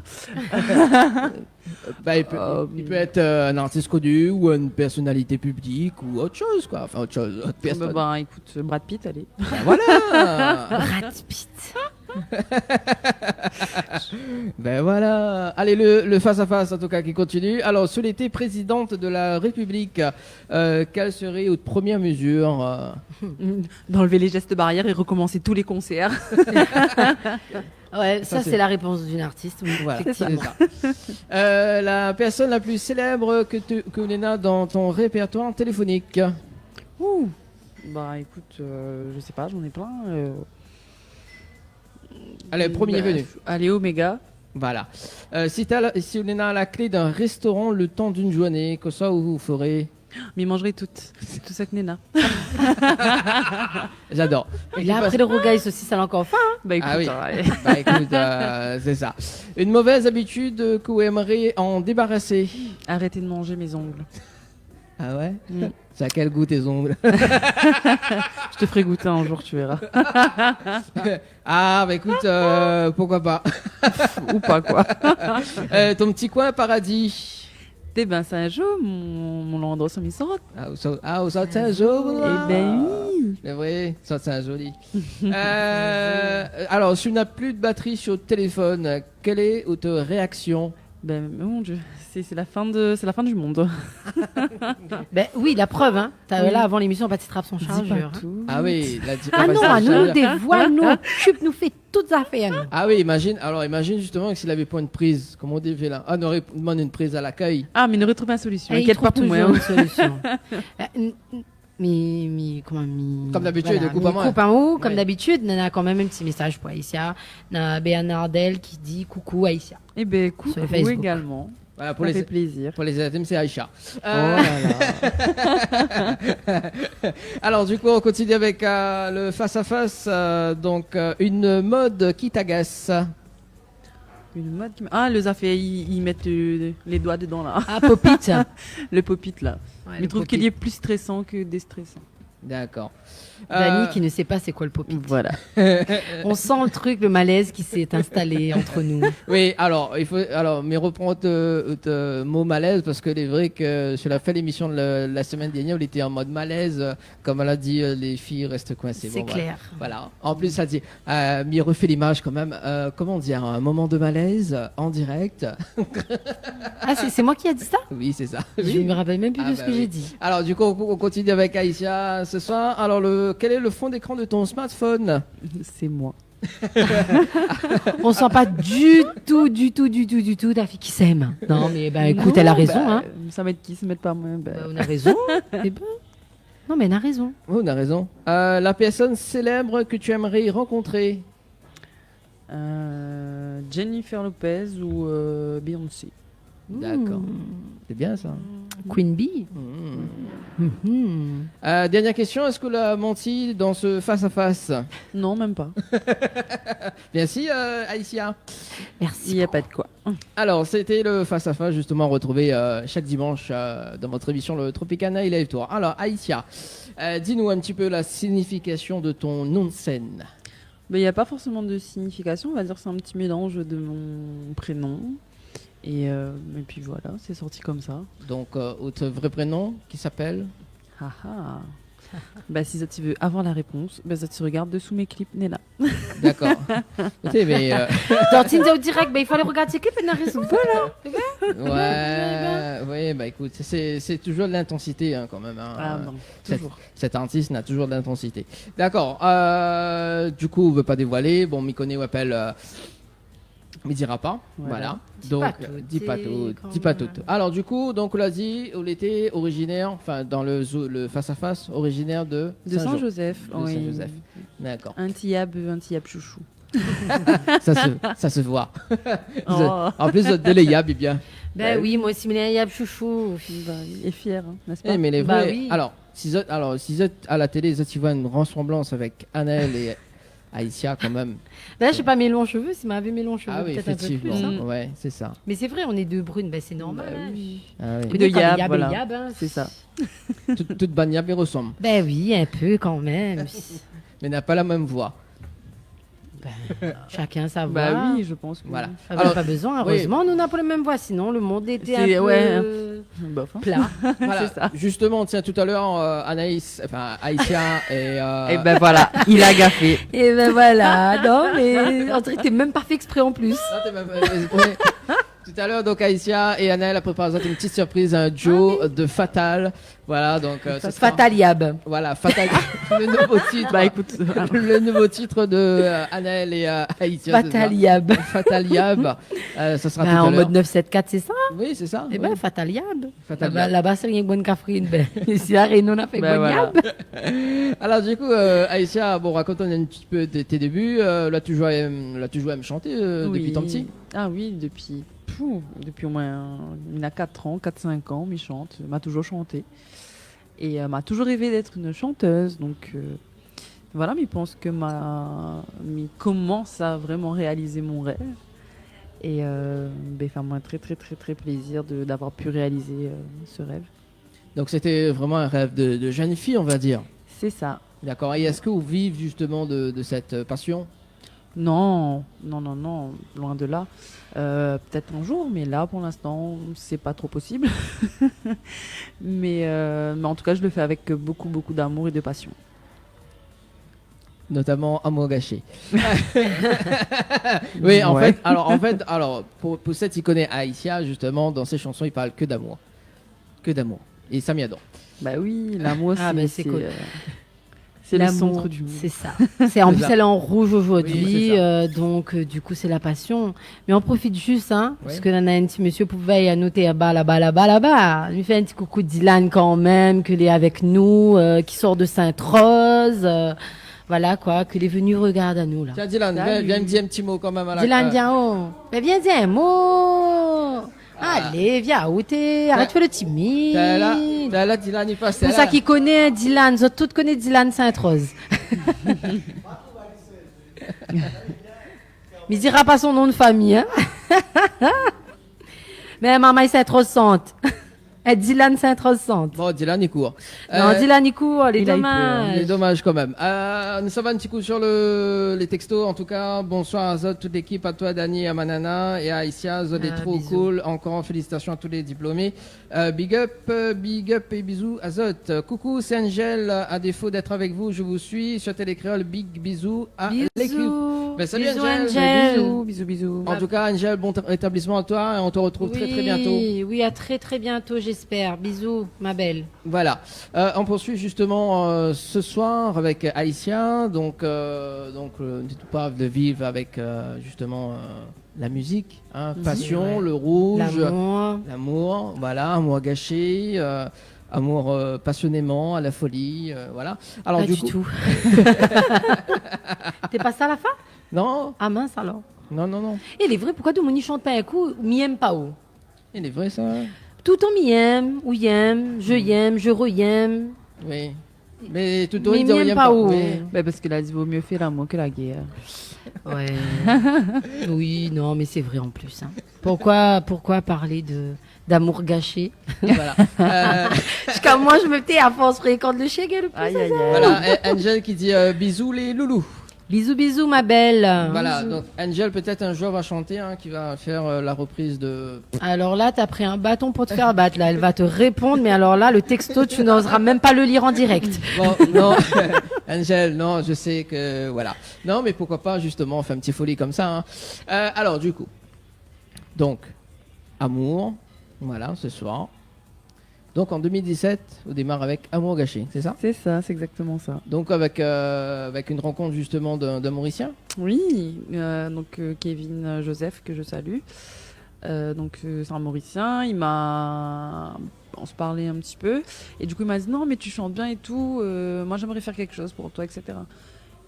Bah, il peut être un artiste connu ou une personnalité publique ou autre chose, quoi. Enfin, autre chose. Autre personne. Bah écoute, Brad Pitt, allez. Voilà. Brad Pitt. Ben voilà. Allez, le face-à-face, en tout cas, qui continue. Alors, si elle était présidente de la République, quelle serait votre première mesure D'enlever les gestes barrières et recommencer tous les concerts. Ouais, Ça, ça c'est la réponse d'une artiste. Oui, Voilà, c'est effectivement. ça. La personne la plus célèbre que l'on a dans ton répertoire téléphonique. Ouh. Bah écoute, je sais pas, j'en ai plein. Allez, premier venu. Allez, Omega. Voilà. Si on a la clé d'un restaurant le temps d'une journée, que ça vous ferez? Mais mangerai toutes. Tout ça que Nena. J'adore. Et là, après le rogaille saucisse à l'encore faim. Bah écoute, Ah oui. allez. Bah écoute, c'est ça. Une mauvaise habitude que vous aimeriez en débarrasser? Arrêtez de manger mes ongles. Ah ouais? Mm. Ça a quel goût tes ongles? Je te ferai goûter un jour, tu verras. Ah bah écoute, pourquoi pas? Ou pas quoi. Ton petit coin paradis. Eh ben Saint-Jean, mon endroit sur mes sortes. Au Saint-Jean. Eh ben oui. C'est vrai, ça c'est un joli. Alors, si tu n'as plus de batterie sur le téléphone, quelle est votre réaction? Ben mon Dieu, c'est la fin du monde. Ben oui, la preuve, hein. Oui. Là, avant l'émission, Baptiste trappe son Dis chargeur. pas tout. Ah oui, Ah non, à nous dévoile, nous occupe, nous fait toutes affaires. Ah oui, imagine justement que s'il avait pas une prise, comment on dit là? Ah, on aurait demandé une prise à l'accueil. Ah, mais il aurait trouvé une solution. Et il Inquiète trouve pas pour moi. toujours Hein. une solution. Comme d'habitude, de coupe à main. coupe en haut, Ouais. comme d'habitude, on a quand même un petit message pour Aïssa. On a Bernardel qui dit coucou Aïssa. Eh ben coucou Sur Facebook. également. Voilà, pour Ça fait les, plaisir. pour les intimes, c'est Aïcha. Oh là là. Alors, du coup, on continue avec le face-à-face. Donc, une mode qui t'agace. Une mode qui Ah, le Zafé, ils mettent les doigts dedans là. Ah, Popit. Le popit là. Ouais, Je le trouve Popit. qu'il est plus stressant que déstressant. D'accord. Dani qui ne sait pas c'est quoi le Popit. Voilà. On sent le truc, le malaise qui s'est installé entre nous. Oui, alors, mais reprends le mot malaise parce que c'est vrai que sur la fin de l'émission de la semaine dernière, on était en mode malaise. Comme elle a dit, les filles restent coincées. C'est Bon, clair. Voilà. En plus, ça dit, mais refait l'image quand même. Comment dire, un moment de malaise en direct. Ah, c'est moi qui a dit ça? Oui, c'est ça. Je Oui. me rappelle même plus Ah, de ce bah que oui. j'ai dit. Alors, du coup, on continue avec Aïcha ce soir. Alors, quel est le fond d'écran de ton smartphone? C'est moi. On sent pas du tout ta fille qui s'aime. Non, mais bah écoute, elle a raison. Hein. Ça m'aide qui, ça m'aide pas moi. Bah, on a raison. C'est bon. Non, mais elle a raison. Oh, on a raison. La personne célèbre que tu aimerais rencontrer? Jennifer Lopez ou Beyoncé. D'accord. C'est bien ça. Queen Bee. Mhm. Dernière question, est-ce que l'a menti dans ce face-à-face? Non, même pas. Merci, Aïcia. Merci. Il n'y a pas de quoi. Alors, c'était le face-à-face, justement, retrouvé chaque dimanche dans votre émission Le Tropicana et Live Tour. Alors, Aïcia, dis-nous un petit peu la signification de ton nom de scène. Il n'y a pas forcément de signification. On va dire que c'est un petit mélange de mon prénom. Et puis voilà, c'est sorti comme ça. Donc, votre vrai prénom qui s'appelle? Bah, si ça tu veux avoir la réponse, bah, ça tu regardes dessous mes clips, Nella. D'accord. Écoutez, mais Dans Tinder au direct, il fallait regarder ses clips et n'a raison. ouais, bah écoute, c'est toujours de l'intensité quand même. Hein. Ah non, toujours. Cet artiste n'a toujours de l'intensité. D'accord. Du coup, on veut pas dévoiler. Bon, Mikone appelle. Mais dira pas. Voilà. Donc, dis pas tout. Dis pas tout. Alors, du coup, donc, on l'a dit, on était originaire, enfin, dans le face à face, originaire de Saint-Joseph. De Saint-Joseph. D'accord. Un tillab chouchou. ça se voit. Oh. En plus, de l'Eyab, eh bien. Ben oui, moi aussi, mais il y a chouchou. Bah, il est fier, hein, n'est-ce pas? Eh, mais les Bah vrais. oui. Alors, si vous êtes à la télé, tu vois une ressemblance avec Annelle et Aïssia, quand même. Là, je sais pas, mes longs cheveux, s'il m'avait mes longs cheveux, Ah oui, peut-être un peu plus. effectivement. Hein. Ouais, c'est ça. Mais c'est vrai, on est deux brunes, ben c'est normal. Bah hein. oui. Ah oui. Mais De quand les Yab, Yab, voilà. les Yab, hein, C'est ça. Toute Banyab y ressemble, Ben oui, un peu quand même. mais n'a pas la même voix. Ben, chacun sa voix. Bah oui, je pense que. Voilà. Ah, ben, pas besoin, heureusement, nous n'avons pas la même voix, sinon le monde était un C'est- peu ouais. Bof, hein. plat. Voilà. C'est ça. Justement, tiens, tout à l'heure, Aïssia et. Et ben voilà, il a gaffé. Et ben voilà, non mais on dirait que t'es même pas fait exprès en plus. Non, t'es même- ouais. Tout à l'heure, donc Aïssia et Annelle a préparé une petite surprise, un duo de Fatal. Voilà, donc ce sera- Fatal Yab. Voilà, Fatal, le nouveau titre. Bah écoute, Le nouveau titre de Annelle et Aïssia. c'est Fatal ça. Yab. Fatal Yab. Ça sera Ben, tout à en l'heure. mode 974, c'est ça? Oui, c'est ça. Eh oui. ben, Fatal Yab. Fatal Là-bas, Yab. là-bas, c'est rien que bonne cafrine. Ben, ici, à Réunion, on a fait Ben bonne voilà. Yab. Alors du coup, Aïssia, bon, raconte-nous un petit peu de tes débuts. Là, tu jouais à me chanter depuis tant petit. Ah oui, depuis au moins, il a 4 ans, 4-5 ans, il chante, m'a toujours chanté. Et m'a toujours rêvé d'être une chanteuse. Donc voilà, mais je pense que mais commence à vraiment réaliser mon rêve. Et ben, ça m'a très très très très plaisir d'avoir pu réaliser ce rêve. Donc c'était vraiment un rêve de jeune fille, on va dire. C'est ça. D'accord. Et est-ce que vous vivez justement de cette passion? Non, loin de là. Peut-être un jour, mais là, pour l'instant, c'est pas trop possible. mais en tout cas, je le fais avec beaucoup, beaucoup d'amour et de passion. Notamment Amour gâché. Oui, en Ouais. fait, pour cette, il connaît Aïssia, justement, dans ses chansons, il parle que d'amour. Que d'amour. Et ça m'y adore. Bah oui, l'amour, Ah, ben, c'est cool. c'est le L'amour, centre du monde. C'est ça. C'est en C'est plus ça. elle est en rouge aujourd'hui, Oui, c'est ça. donc du coup c'est la passion. Mais on profite juste, hein, Ouais. parce que là, on a un petit monsieur pouvait à noter là-bas. Il lui fait un petit coucou de Dylan quand même, qu'il est avec nous, qui sort de Sainte-Rose, voilà quoi, qu'il est venu regarder à nous là. Tiens, Dylan, Salut. viens me dire un petit mot quand même à la Dylan, viens oh, ben viens dire un mot. Allez, viens où t'es, arrête de faire le timide. T'es là, Dylan, il passe. Pour ça qui connaît Dylan, vous toutes connaissez Dylan Sainte-Rose. Mais il dira pas son nom de famille, hein. Mais maman est Sainte-Rose Sante. Dylan Sainte-Rose Sante. Bon, Dylan, il court. Non, Dylan, il court, les il a eu peur. dommages. C'est dommage quand même. Ça va un petit coup sur les textos. En tout cas, bonsoir à Zod, toute l'équipe, à toi, Dani, à Manana et à Aïssia. Zod est Ah, trop bisous. cool. Encore félicitations à tous les diplômés. Big up et bisous à Zod. Coucou, c'est Angel. À défaut d'être avec vous, je vous suis sur Télécréole. Big bisous à l'équipe. Bisous. Ben, salut, Bisous, Angel. Angel. Bisous. En tout cas, Angel, bon rétablissement à toi et on te retrouve très très bientôt. Oui, à très très bientôt, j'espère. Bisous, ma belle. Voilà. On poursuit justement ce soir avec Aïssia. Donc n'hésitez pas de vivre avec justement la musique, hein, passion, Ouais. le rouge, L'amour. l'amour, voilà, amour gâché, amour passionnément, à la folie, voilà. Alors Pas du du coup, tout. T'es pas ça à la fin? non, Ah mince alors. non, Et il est vrai, pourquoi tout le monde n'y chante pas un coup, m'y aime pas où? il est vrai ça. Tout en m'y aime, ou y aime, je re-aime. Oui. Mais tout Mais il m'y aime pas où? Bah, parce que là, il vaut mieux faire l'amour que la guerre. Ouais. Oui, non, mais c'est vrai en plus. Hein. Pourquoi parler d'amour gâché? Voilà. Jusqu'à moi, je me tais à force fréquente le chèque le plus. Aïe, aïe, aïe. Voilà, Angel qui dit bisous les loulous. Bisous, bisous, ma belle. Voilà, donc Angel peut-être un jour va chanter, hein, qui va faire la reprise de... Alors là, t'as pris un bâton pour te faire battre. Là, elle va te répondre, mais alors là, le texto, tu n'oseras même pas le lire en direct. Bon, non, Angel, non, je sais que... Voilà. Non, mais pourquoi pas, justement, on fait un petit folie comme ça. Hein. Alors, du coup, donc, Amour, voilà, ce soir. Donc, en 2017, on démarre avec Amour gâché, c'est ça? C'est ça, c'est exactement ça. Donc, avec une rencontre, justement, d'un Mauricien? Oui, donc Kevin Joseph, que je salue. C'est un Mauricien, on se parlait un petit peu, et du coup il m'a dit non mais tu chantes bien et tout, moi j'aimerais faire quelque chose pour toi, etc.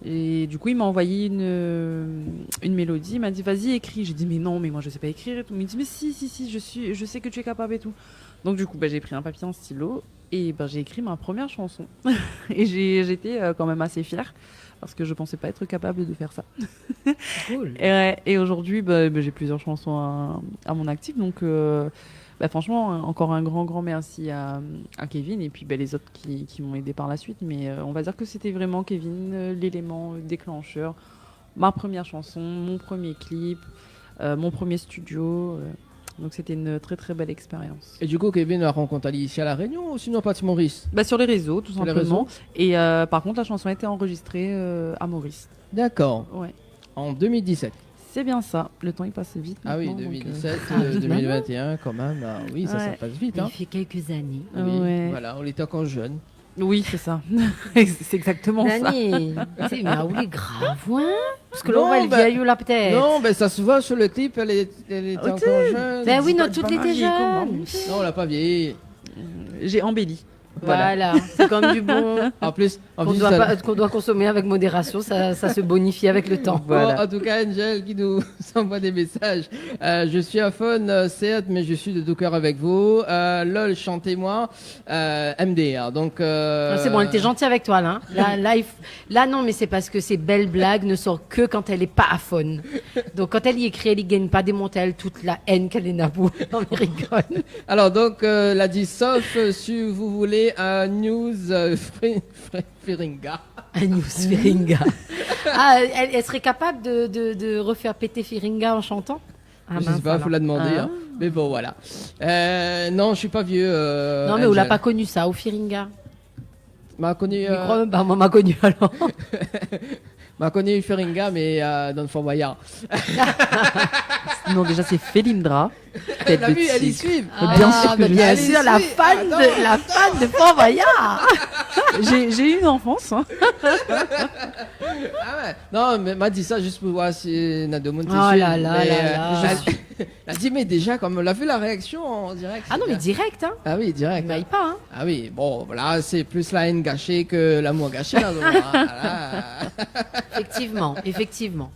Et du coup il m'a envoyé une mélodie, il m'a dit vas-y écris, j'ai dit mais non mais moi je sais pas écrire et tout, il m'a dit mais si je sais que tu es capable et tout. Donc du coup j'ai pris un papier, un stylo et j'ai écrit ma première chanson et j'étais quand même assez fière parce que je pensais pas être capable de faire ça. Cool. Et aujourd'hui, j'ai plusieurs chansons à mon actif. Donc, franchement, encore un grand merci à Kevin et puis les autres qui m'ont aidé par la suite. Mais on va dire que c'était vraiment Kevin, l'élément déclencheur. Ma première chanson, mon premier clip, mon premier studio. Donc, c'était une très très belle expérience. Et du coup, Kevin a rencontré ici à La Réunion ou sinon pas de Maurice? Sur les réseaux, tout Sur les simplement. réseaux. Et par contre, la chanson a été enregistrée à Maurice. D'accord. Ouais. En 2017. C'est bien ça. Le temps, il passe vite. Ah oui, maintenant, 2017, rapidement. 2021 quand même. Ah oui, ça Ouais. passe vite. Il Hein. fait quelques années. Oui, Ouais. voilà, on était encore jeunes. Oui, c'est ça. C'est exactement ça. Dani, tu sais, mais ah oui, grave, ouais. Parce que là, on Non, voit le vieillot là, peut-être. Non, ça se voit sur le clip, elle était encore jeune. Ben oui, Dis pas- non, dis toutes pas les mariée, comment jeunes. Non, on l'a pas vieilli. J'ai embelli. Voilà, c'est comme du bon En plus, qu'on doit consommer avec modération, ça se bonifie avec le temps. Voilà. Bon, en tout cas, Angel qui nous envoie des messages. Je suis à Faune, certes, mais je suis de tout cœur avec vous. LOL, chantez-moi. MDR. Donc. C'est bon, elle était gentille avec toi là. Là, non, mais c'est parce que ces belles blagues ne sortent que quand elle est pas à fun. Donc quand elle y écrit, elle y gagne pas démonter elle toute la haine qu'elle est nabou. On y rigole. Alors donc, l'a dit sauf si vous voulez un news Feringa. Un news Feringa. Ah, elle serait capable de refaire péter Feringa en chantant? Ah, Je sais mince, pas, faut alors. la demander. Ah. Hein. Mais bon, voilà. Non, je suis pas vieux. Non, mais on l'a Angel. pas connu ça, au Feringa. M'a connu. Bah, moi, m'a connu alors. M'a connu Feringa, mais dans le Fort Boyard. Non, déjà, c'est Felindra. Elle a vu, elle y suit. Bien sûr que bah, je bien l'ai sûr, su. la fan de Fort Boyard. J'ai eu une enfance. Hein. Ah ouais. Non, mais m'a dit ça juste pour voir si Nadomon Oh là là là. Elle a dit, mais déjà, comme on a vu la réaction en direct. Ah non, mais direct, hein. Ah oui, direct. Il m'aille pas, hein. Ah oui, bon, voilà, c'est plus la haine gâchée que l'amour gâché. Là, donc, voilà. Effectivement.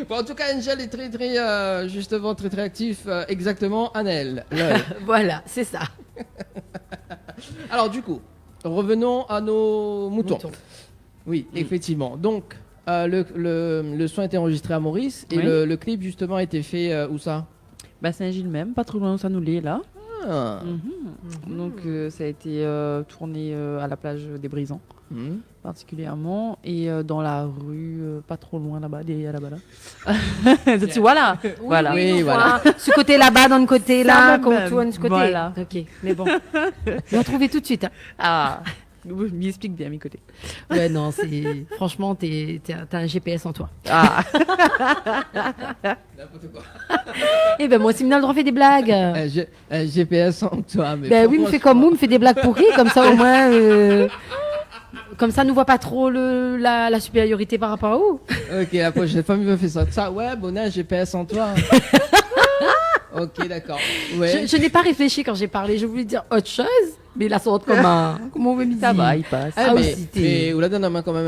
Bon, en tout cas, Angel est très, justement, très actif. Exactement, Anel. Lol. Voilà, c'est ça. Alors, du coup, revenons à nos moutons. Oui, effectivement. Donc, le son a été enregistré à Maurice et Oui. le clip, justement, a été fait où ça? Saint-Gilles même, pas trop loin où ça nous l'est là. Ah. Donc ça a été tourné à la plage des Brisants Mhm. particulièrement et dans la rue pas trop loin là-bas, là. Tu vois là. Voilà. Oui, Oui, voilà. voilà. Ce côté là-bas, dans le côté Ça là, même, comme tout, de ce côté. voilà. Ok, mais bon. On va trouver tout de suite. Hein. Ah. Oui, je m'y explique bien à mes côtés. Ouais, non, c'est. Franchement, t'as un GPS en toi. Ah. N'importe quoi. Eh ben, moi aussi, me droit fait des blagues. GPS en toi. Mais Ben oui, me franchement, fait comme vous, me fait des blagues pourries, comme ça au moins. Comme ça, nous voit pas trop la supériorité par rapport à vous. Ok, la prochaine fois, il me fait ça. Ouais, bonnet, GPS en toi. Ok, d'accord. Ouais. Je n'ai pas réfléchi quand j'ai parlé. Je voulais dire autre chose, mais la sorte comme un. Comment on veut me dire? Ça va, il passe. Ah, mais, aussi, t'es- mais Oula donne quand même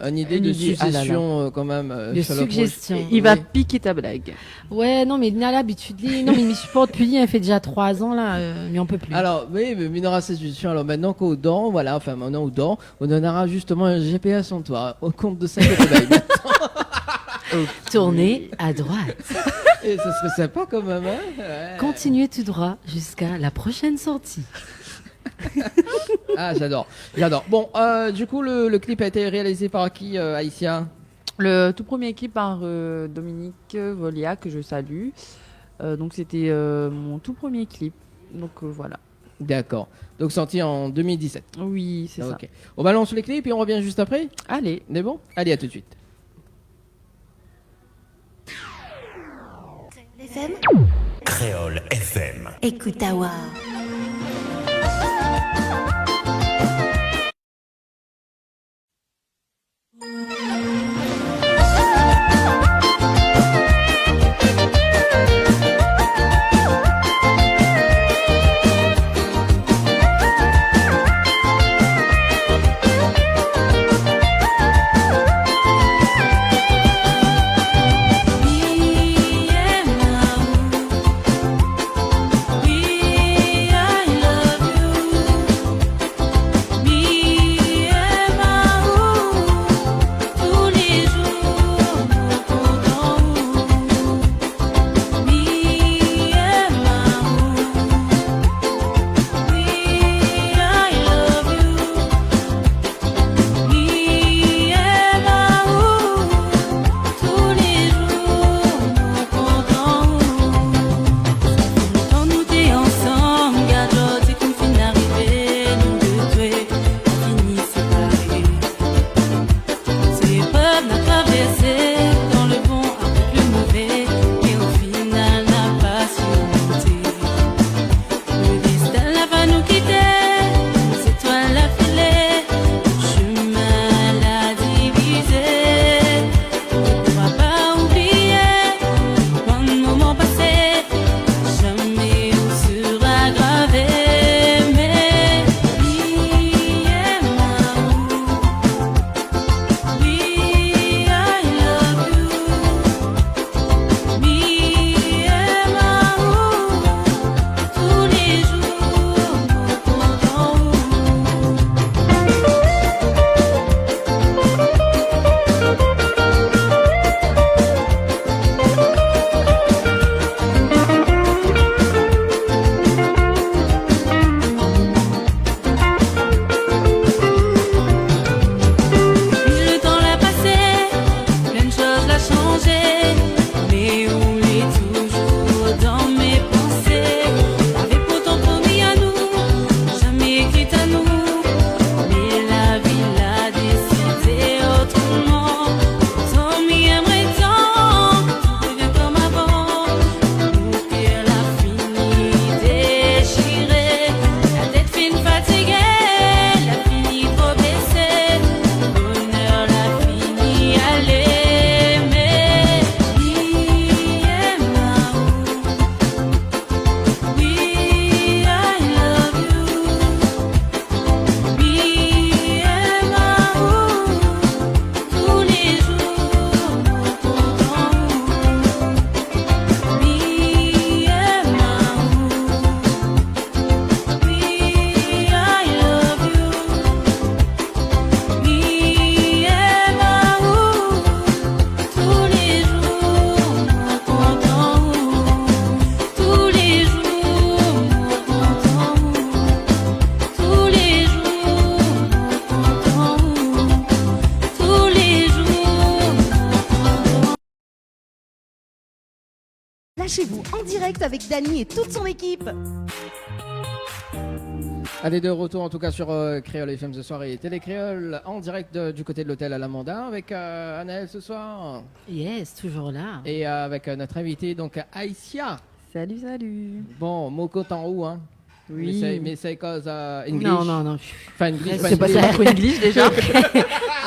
une idée Une de idée, ah là là. suggestion quand même. De sur le suggestion. projet. Il va Oui. piquer ta blague. Ouais, non, mais il a l'habitude. Non, mais il me supporte depuis, il fait déjà 3 ans, là, mais on peut plus. Alors, oui, mais il aura cette suggestion. Alors maintenant qu'au dents, voilà, enfin maintenant au dents, on donnera justement un GPS en toi, au compte de 5 euros. Tournez à droite. Et ça serait sympa quand même, hein. Ouais. Continuez tout droit jusqu'à la prochaine sortie. Ah, j'adore. Bon, du coup, le clip a été réalisé par qui, Aïssia? Le tout premier clip par Dominique Volia, que je salue. Donc c'était mon tout premier clip. Donc voilà. D'accord. Donc sorti en 2017. Oui, c'est ça. Ok. On balance les clips et on revient juste après. Allez. On est bon? Allez, à tout de suite. FM, Créole FM. écoute Awa. Lâchez-vous en direct avec Dany et toute son équipe. Allez, de retour en tout cas sur Créole FM ce soir et Télé Créole en direct du côté de l'hôtel Alamanda avec Anaël ce soir Yes, toujours là. et avec notre invité donc Aïssia. Salut, salut. Bon, Moko en haut hein. Oui. Mais c'est cause English. Non. Enfin, English, C'est pas ça. English déjà.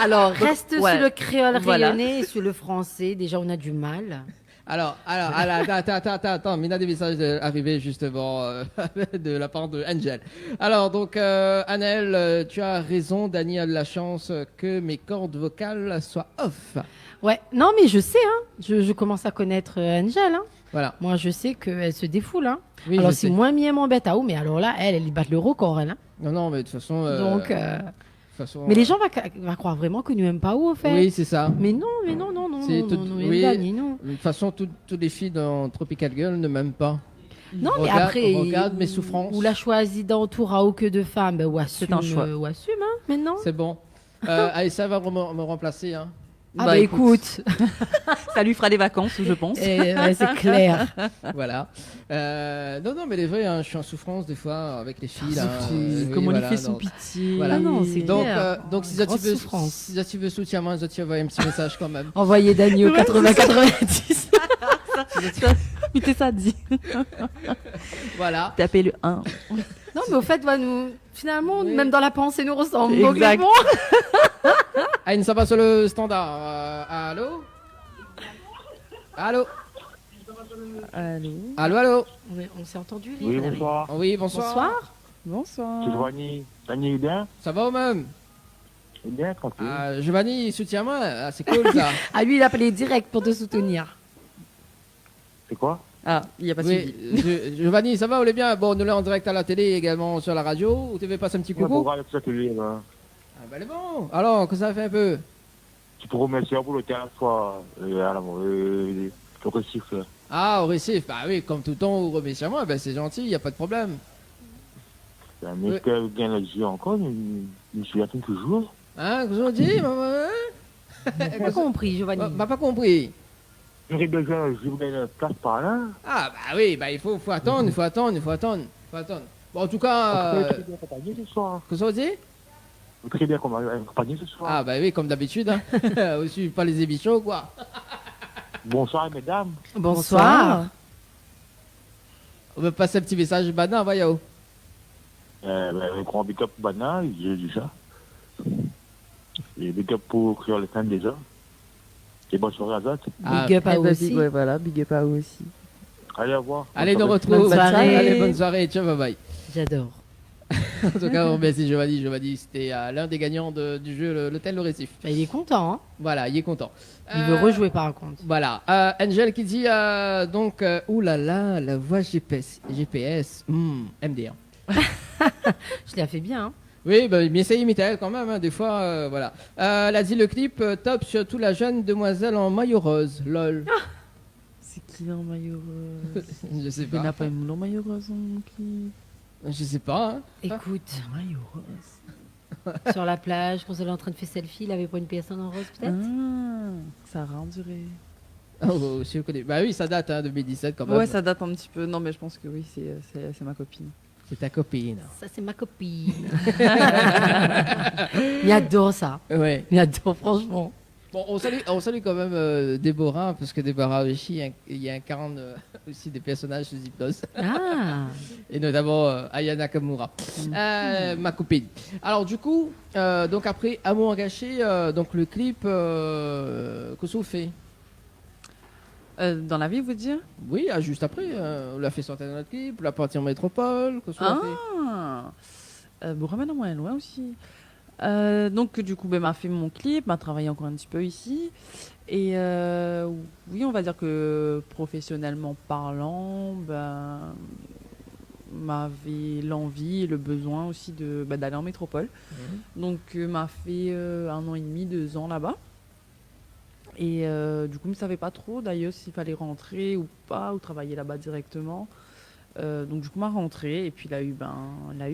Alors, reste Ouais. sur le créole Voilà. rayonné et sur le français. Déjà, on a du mal. Alors, attends, mais il y a des messages arrivés justement de la part de Angel. Alors, donc, Anaël, tu as raison, Dany a de la chance que mes cordes vocales soient off. Ouais, non, mais je sais, hein. Je commence à connaître Angel, hein. Voilà. Moi, je sais qu'elle se défoule, hein. Oui, alors, je si sais. moi, mi m'embête à où, mais alors là, elle bat le record, elle, hein. Non, mais de toute façon. Donc, de toute façon, mais les gens vont croire vraiment que nous n'aimons pas où, au fait. Oui, c'est ça. Mais non, C'est non, tout- non, oui. Dany, non. De toute façon, toutes les filles dans Tropical Girl ne m'aiment pas. Non, mais Regarde- après, regarde mes souffrances. Ou l'a choisi d'entour à ou que de femmes, ben, ou assume, un choix. ou assume, hein, maintenant. C'est bon. Aïssa va me remplacer. Hein. Ah bah écoute, Ça lui fera des vacances, je pense. ouais, c'est clair. Voilà. Non, mais les vrais, hein, je suis en souffrance des fois avec les filles. Là, oui, Comme on lui voilà, fait son donc- pitié. Voilà. Ah non, c'est Donc, clair. donc si Grosse tu veux, souffrance. si tu veux soutien-moi, tu vas envoyer un petit message quand même. Envoyez Dani au Ouais, 80-90. Putain, ça dit. Voilà. Tapez le 1. Non, mais au fait, finalement, Oui. même dans la pensée, nous ressemble. Donc, Exact. mais bon. Ah, ça va sur le standard. Allô? Allô? Allô. Allô? On s'est entendu, Oui, Lily. bonsoir. Oui, bonsoir. Bonsoir. Bonsoir. C'est Giovanni. Dani, il est bien? Ça va ou même? Il est bien, tranquille. Giovanni, soutiens-moi. Ah, c'est cool ça. Ah, lui, il a appelé direct pour te soutenir. C'est quoi? Ah, il n'y a pas Oui, suivi. Giovanni, ça va, vous allez bien? Bon, nous l'avons en direct à la télé également sur la radio. Vous devez passer un petit On va coucou? voir avec cet atelier, là. Ah, bah, elle est bon. Alors, que ça fait un peu? Tu peux remercier pour le théâtre, toi, le récif, là. Ah, au récif. Bah oui, comme tout le temps, vous remerciez moi. Ben, c'est gentil, il n'y a pas de problème. C'est un mec qui a bien les yeux encore, mais il me souvient toujours. Hein, que vous dit, maman? J'ai pas compris, Giovanni. M'a pas compris. J'aurais besoin de jouer une place par là. Ah, bah oui, bah il faut attendre, il faut attendre. Bon, en tout cas, On peut très bien accompagner ce soir. que ça vous dit? On peut très bien accompagner ce soir. Ah, bah oui, comme d'habitude, hein. Aussi, pas les émissions, quoi. Bonsoir, mesdames. Bonsoir. On va passer un petit message, Bana, voyons. Un grand big up pour Bana, j'ai dit ça. Et big up pour Créole les fans déjà. Et bonne soirée à Zat. Ah, Big up à Eh vous ben, aussi. ouais, voilà, big up à eux aussi. Allez, au revoir. allez, nous Bonne soirée. retrouve. Bonne soirée. Allez, bonne soirée, ciao, bye bye. J'adore. En tout cas, on remercie Giovanni. Giovanni, c'était l'un des gagnants du jeu L'Hôtel Le Récif. Bah, il est content, hein. Voilà, il est content. Il veut rejouer par contre. Voilà. Angel qui dit donc, oulala, la voix GPS, MD1. Je l'ai fait bien, hein. Oui, bah, mais essaye d'imiter elle quand même, hein, des fois, voilà. Elle a dit le clip top, surtout la jeune demoiselle en maillot rose, lol. C'est qui en maillot rose? Je sais Il n'y en pas. a pas une en maillot rose qui. Je sais pas, hein. Écoute, Maillot rose. sur la plage, quand elle est en train de faire selfie, il avait pas une personne en rose peut-être. Ça a duré. Oh, si je connais. Bah oui, ça date, hein, 2017 quand même. Ouais, ça date un petit peu. Non, mais je pense que oui, c'est ma copine. C'est ta copine. Ça, c'est ma copine. Il adore ça. Ouais. Il adore, franchement. Bon, on salue quand même Déborah, parce que Déborah aussi, il incarne aussi des personnages sous hypnose. Ah, Et notamment Ayana Nakamura, ma copine. Alors du coup, donc après Amour gâché, donc le clip, qu'est-ce que vous faites? Dans la vie, vous dire? Oui, juste après, on l'a fait sortir dans notre clip, la partie en métropole, qu'est-ce que vous fait? Bon, ramène en moyen loin aussi. Donc, du coup, m'a fait mon clip, m'a travaillé encore un petit peu ici. Et oui, on va dire que professionnellement parlant, m'avait l'envie et le besoin aussi d'aller en métropole. Donc, m'a fait 1 an et demi, 2 ans là-bas. Et du coup, je ne savais pas trop d'ailleurs s'il fallait rentrer ou pas, ou travailler là-bas directement. Donc du coup, m'a rentré et puis il a eu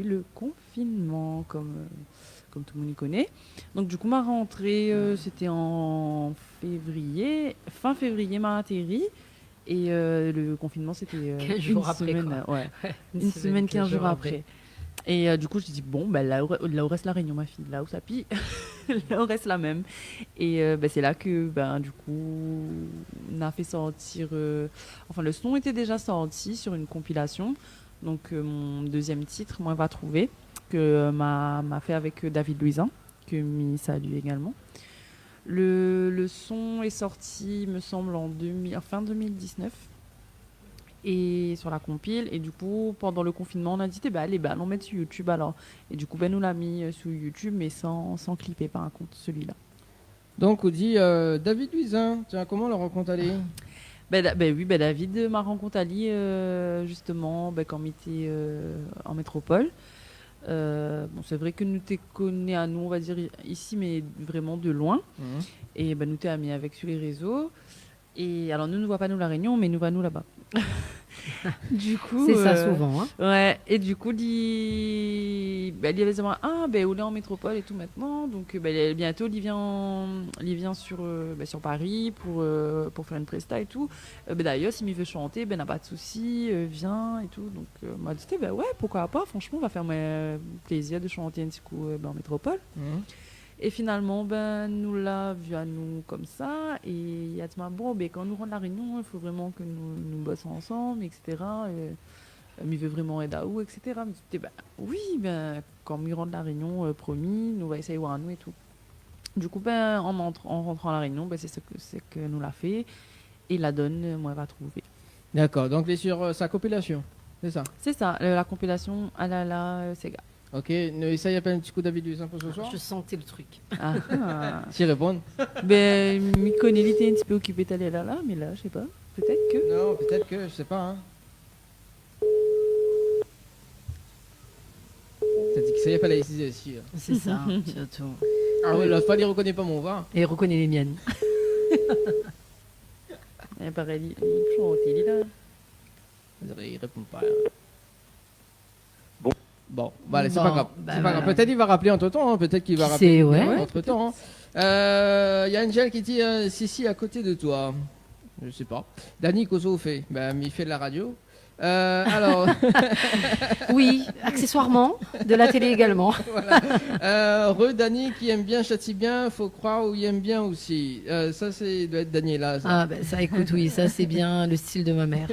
le confinement comme tout le monde y connaît. Donc du coup, m'a rentré, c'était en février, fin février, m'a atterri et le confinement c'était 15 jours une après, semaine, quoi. ouais, une semaine, 15 jours après. Et du coup, je dis bon, là où reste la Réunion, ma fille, là où ça pille, là où reste la même. Et c'est là que, du coup, on a fait sortir. Enfin, le son était déjà sorti sur une compilation. Donc, mon deuxième titre, Moi va trouver, que m'a fait avec David Louisin, que m'y salue également. Le son est sorti, me semble, en fin 2019. Et sur la compile, et du coup pendant le confinement on a dit allez on met sur YouTube alors, et du coup nous l'a mis sur YouTube mais sans clipper par contre celui-là. Donc on dit David Luisin, tiens, comment la rencontre allée? Oui, David m'a rencontré Ali justement quand on était en métropole. C'est vrai que nous t'es connu à nous on va dire ici mais vraiment de loin. Et nous t'es amis avec sur les réseaux. Et alors, nous ne voit pas nous la Réunion, mais nous va nous là-bas. Du coup, C'est ça souvent. Hein. Ouais, et du coup, il y avait ça, où est en métropole et tout maintenant. Donc, bientôt, il vient sur Paris pour faire une presta et tout. D'ailleurs, s'il me veut chanter, n'a pas de souci, viens et tout. Donc, m'a dit, ouais, pourquoi pas, franchement, on va faire plaisir de chanter un petit coup en métropole. Et finalement, nous l'a vu à nous comme ça. Et il a dit, quand nous rentrons de la Réunion, il faut vraiment que nous bossions ensemble, etc. Il veut vraiment aider à où, etc. Je me disais, oui, quand nous rentrons de la Réunion, promis, nous va essayer de voir à nous et tout. Du coup, en rentrant à la Réunion, c'est ce que nous l'a fait. Et la donne, moi, elle va trouver. D'accord, donc il est sur sa compilation, c'est ça? C'est ça, la compilation Alala Sega. Ok, essaye à peine un petit coup d'habitude pour ce soir. Je sentais le truc. Si répondre. Mi connaît, il était un petit peu occupé d'aller là, mais là, je sais pas. Peut-être que. Non, peut-être que, je sais pas. Hein. T'as dit que ça y est pas là ici. C'est ça, surtout. Ah oui, la fois, il reconnaît pas mon vin. Et il reconnaît les miennes. Pareil, il chante, il est là. Il répond pas. Bon, allez, c'est pas grave. C'est pas grave. Peut-être qu'il va rappeler entre temps. Peut-être qu'il va rappeler entre temps. Il y a Angel qui dit si, à côté de toi. Je sais pas. Dani, Kozo fait. Il fait de la radio. Alors. Oui, accessoirement. De la télé également. Voilà. Dani qui aime bien, châtie bien. Faut croire où il aime bien aussi. Ça, doit être Daniela. Ça. Ça, écoute, oui, ça, c'est bien le style de ma mère.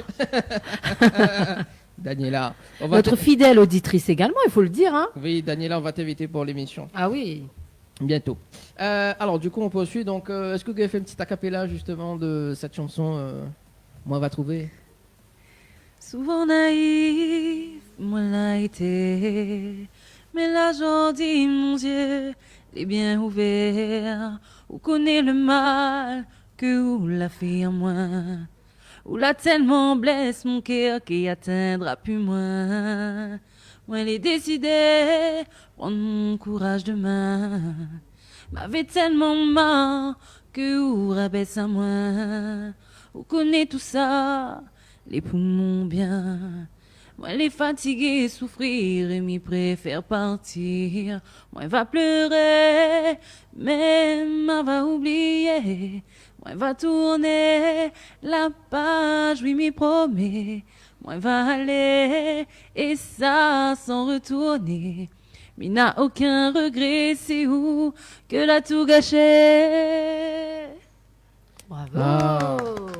Daniela. Notre fidèle auditrice également, il faut le dire. Hein. Oui, Daniela, on va t'inviter pour l'émission. Ah oui. Bientôt. Alors, du coup, on poursuit. Donc, est-ce que vous avez fait une petite acapella, justement, de cette chanson Moi, on va trouver. Souvent naïf, moi l'a été. Mais là, j'en dis, mon Dieu, est bien ouvert. Où connaît le mal que où l'a fait en moi. Où l'a tellement blesse mon cœur qui atteindra plus moins. Moi, elle est décidée, prendre mon courage demain. M'avait tellement marre que où rabaisse à moi. Où connaît tout ça, les poumons bien. Moi, elle est fatiguée, souffrir et m'y préfère partir. Moi, elle va pleurer, mais elle va oublier. Moi, elle va tourner la page, oui, m'y promet. Moi, elle va aller, et ça sans retourner. Mais n'a aucun regret, c'est où que l'a tout gâché. Bravo.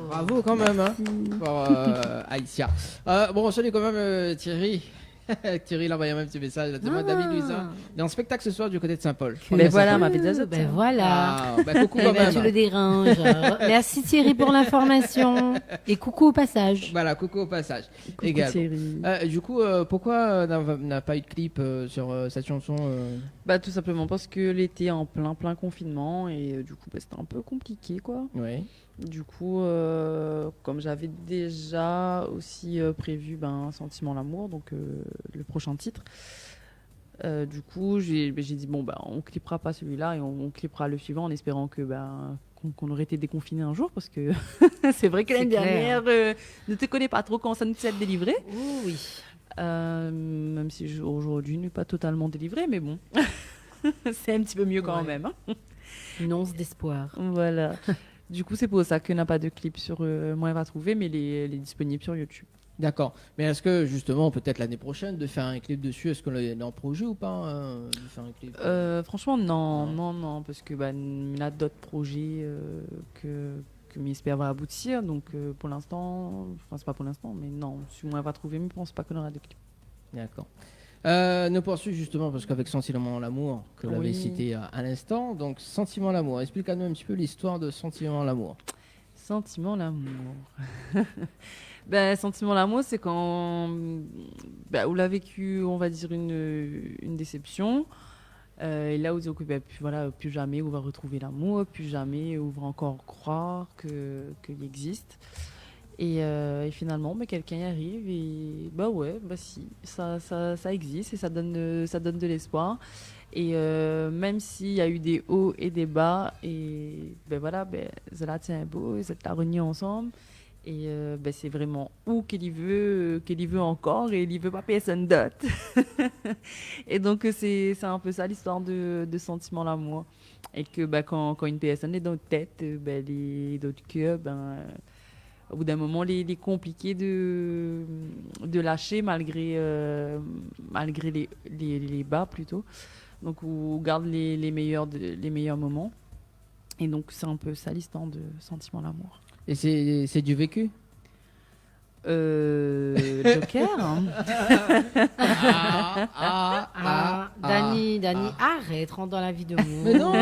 Bravo quand même, hein, pour Aïssia. On salue quand même Thierry. Thierry, là, il y a même un petit message. Là, David Luisa. Il est en spectacle ce soir du côté de Saint-Paul. Voilà, ma pizza. Voilà. Coucou quand même. Tu le déranges. Merci Thierry pour l'information. Et coucou au passage. Voilà, coucou au passage. Coucou Thierry. Du coup, pourquoi n'a pas eu de clip sur cette chanson Tout simplement parce que l'été en plein confinement et du coup c'était un peu compliqué quoi. Oui. Du coup, comme j'avais déjà aussi prévu Sentiment l'amour, donc le prochain titre, du coup j'ai dit on clippera pas celui-là et on clippera le suivant en espérant que qu'on aurait été déconfiné un jour parce que c'est vrai que l'année dernière ne te connais pas trop quand ça nous s'est délivré. Oui. Même si aujourd'hui n'est pas totalement délivré, mais bon, c'est un petit peu mieux quand même. Hein. Une once d'espoir. Voilà. Du coup, c'est pour ça qu'il n'a pas de clip sur Moi, elle va trouver, mais il est disponible sur YouTube. D'accord. Mais est-ce que justement, peut-être l'année prochaine, de faire un clip dessus, est-ce qu'on est en projet ou pas de faire un clip Franchement, non, parce que il a d'autres projets que j'espère va aboutir. Donc pour l'instant, c'est pas pour l'instant, mais non, si Moi, elle va trouver, je ne pense pas qu'on aura de clip. D'accord. Nous poursuivons justement parce qu'avec Sentiment l'amour que vous l'avez cité à l'instant, donc Sentiment l'amour, explique-nous un petit peu l'histoire de Sentiment l'amour. Sentiment l'amour. Sentiment l'amour, c'est quand on a vécu, on va dire une déception. Et là, on dit plus jamais on va retrouver l'amour, plus jamais on va encore croire qu'il existe. Et finalement, quelqu'un y arrive et si, ça existe et ça donne de l'espoir. Et même s'il y a eu des hauts et des bas, et cela tient beau, ils sont réunis ensemble. Et c'est vraiment où qu'il y veut encore, et il y veut pas personne d'autre. Et donc, c'est un peu ça l'histoire de sentiment l'amour. Et que quand une personne est dans notre tête, les d'autres cœurs, au bout d'un moment, il est compliqué de lâcher malgré les bas plutôt. Donc, on garde les meilleurs moments. Et donc, c'est un peu ça l'histoire de sentiment l'amour. Et c'est du vécu? Joker, hein. Dani, arrête, rentre dans la vie de monde. Mais non,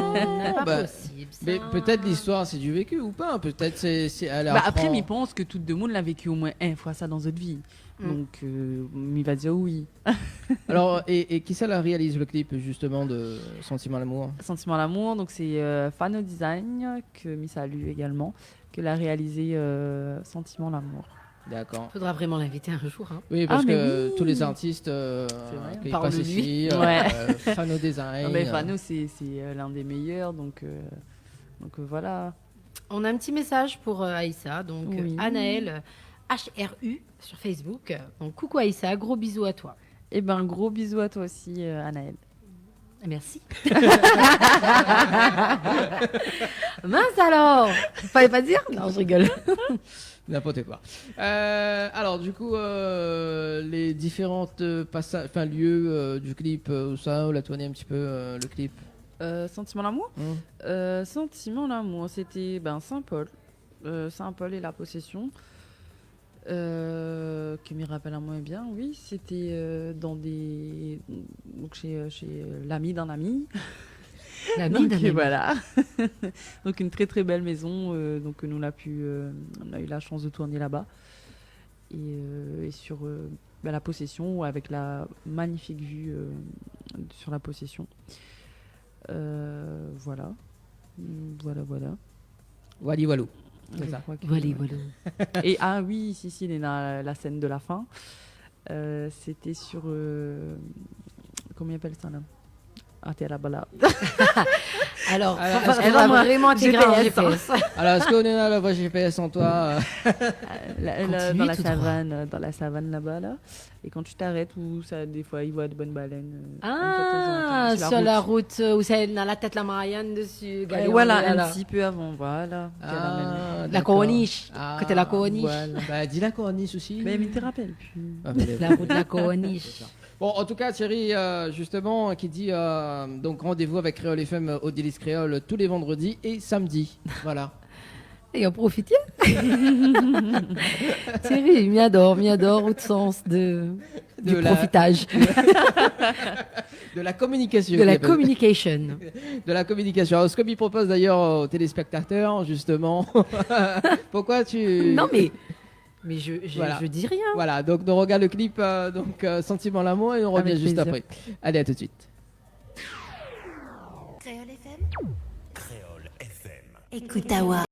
pas possible. Ça. Mais peut-être l'histoire c'est du vécu ou pas. Peut-être c'est elle apprend. Après, il pense que tout le monde l'a vécu au moins une fois ça dans notre vie. Donc, il va dire oui. Alors, et qui ça la réalise le clip justement de Sentiment l'amour? Sentiment l'amour, donc c'est Fano Design, que me salue également, que l'a réalisé Sentiment l'amour. D'accord. Faudra vraiment l'inviter un jour. Hein. Oui, parce que oui. tous les artistes qui Parlent passent de lui. ici, Ouais. Fano Design. Fano, c'est l'un des meilleurs, donc voilà. On a un petit message pour Aïssa, donc Oui. Anaël HRU sur Facebook. Donc coucou Aïssa, gros bisous à toi. Et gros bisous à toi aussi, Anaël. Merci. Mince alors, fallait pas dire? Non, je rigole. N'importe quoi. Alors, du coup, les différentes lieux du clip, ça, on l'a tourné un petit peu le clip. Sentiment l'amour Sentiment l'amour, c'était Saint-Paul. Saint-Paul et la possession. Qui me rappelle à moins bien, oui. C'était donc chez l'ami d'un ami. L'ami d'un ami. Voilà. Donc une très très belle maison. Donc nous on a eu la chance de tourner là-bas. Et sur la possession, avec la magnifique vue sur la possession. Voilà. Wally Walou. C'est ça. Voilà. Et oui, si, la scène de la fin. C'était sur. Comment il appelle ça là? T'es là-bas là. Alors, est-ce va vraiment intégrer un GPS. Alors, est-ce qu'on est là, la voix GPS en toi Dans la savane là-bas là. Et quand tu t'arrêtes, des fois il voit de bonnes baleines. Sur la route où c'est dans la tête la Marianne dessus. Voilà, un petit peu avant, voilà. La corniche. Côté la corniche. Voilà. Dis la corniche aussi. Mais tu te rappelles plus. La route de la corniche. Bon, en tout cas, Thierry, justement, qui dit donc rendez-vous avec Créole FM au Délice Créole tous les vendredis et samedis. Voilà. Et en profiter. Thierry, m'y adore au sens du profitage. De la communication. De la communication. De la communication. Alors, ce que m'y propose d'ailleurs aux téléspectateurs, justement. Pourquoi tu... Non, mais je dis rien. Voilà, donc on regarde le clip Sentiment l'amour et on revient Avec juste plaisir. après. Allez, à tout de suite. Créole FM. Écoute Awa.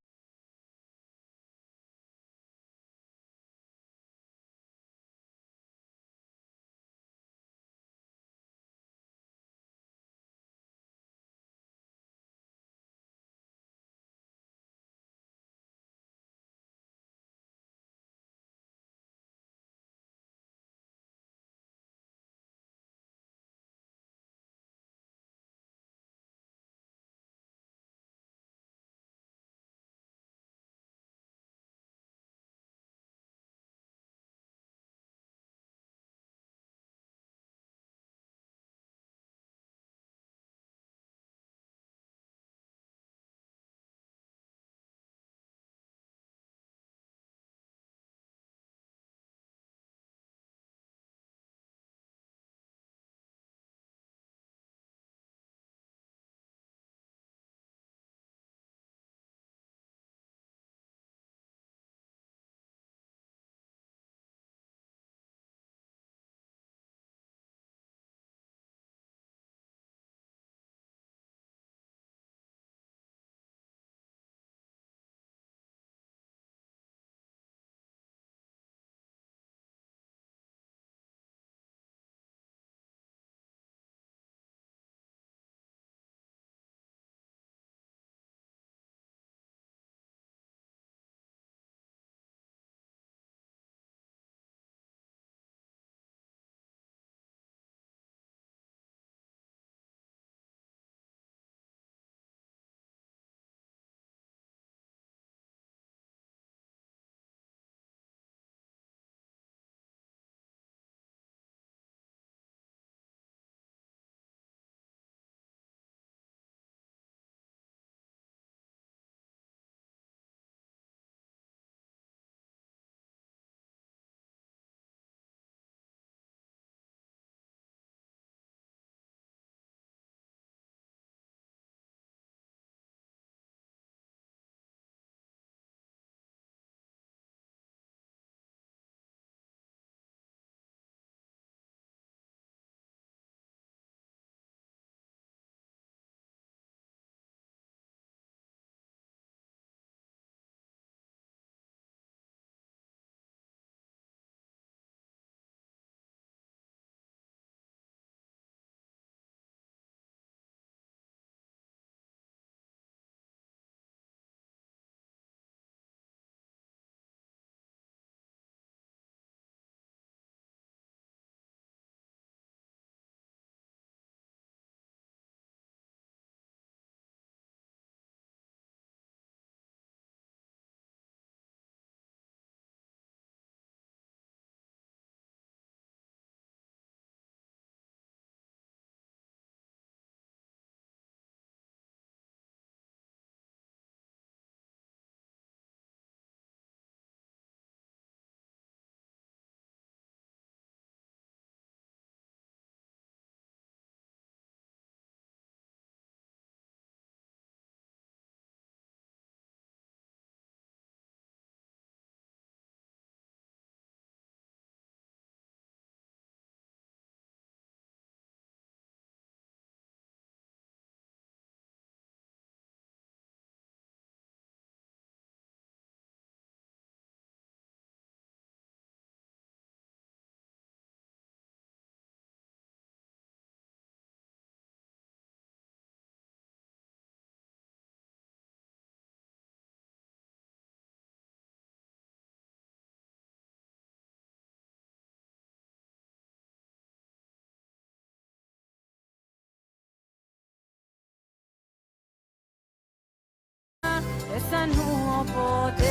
laisse-nous emporter.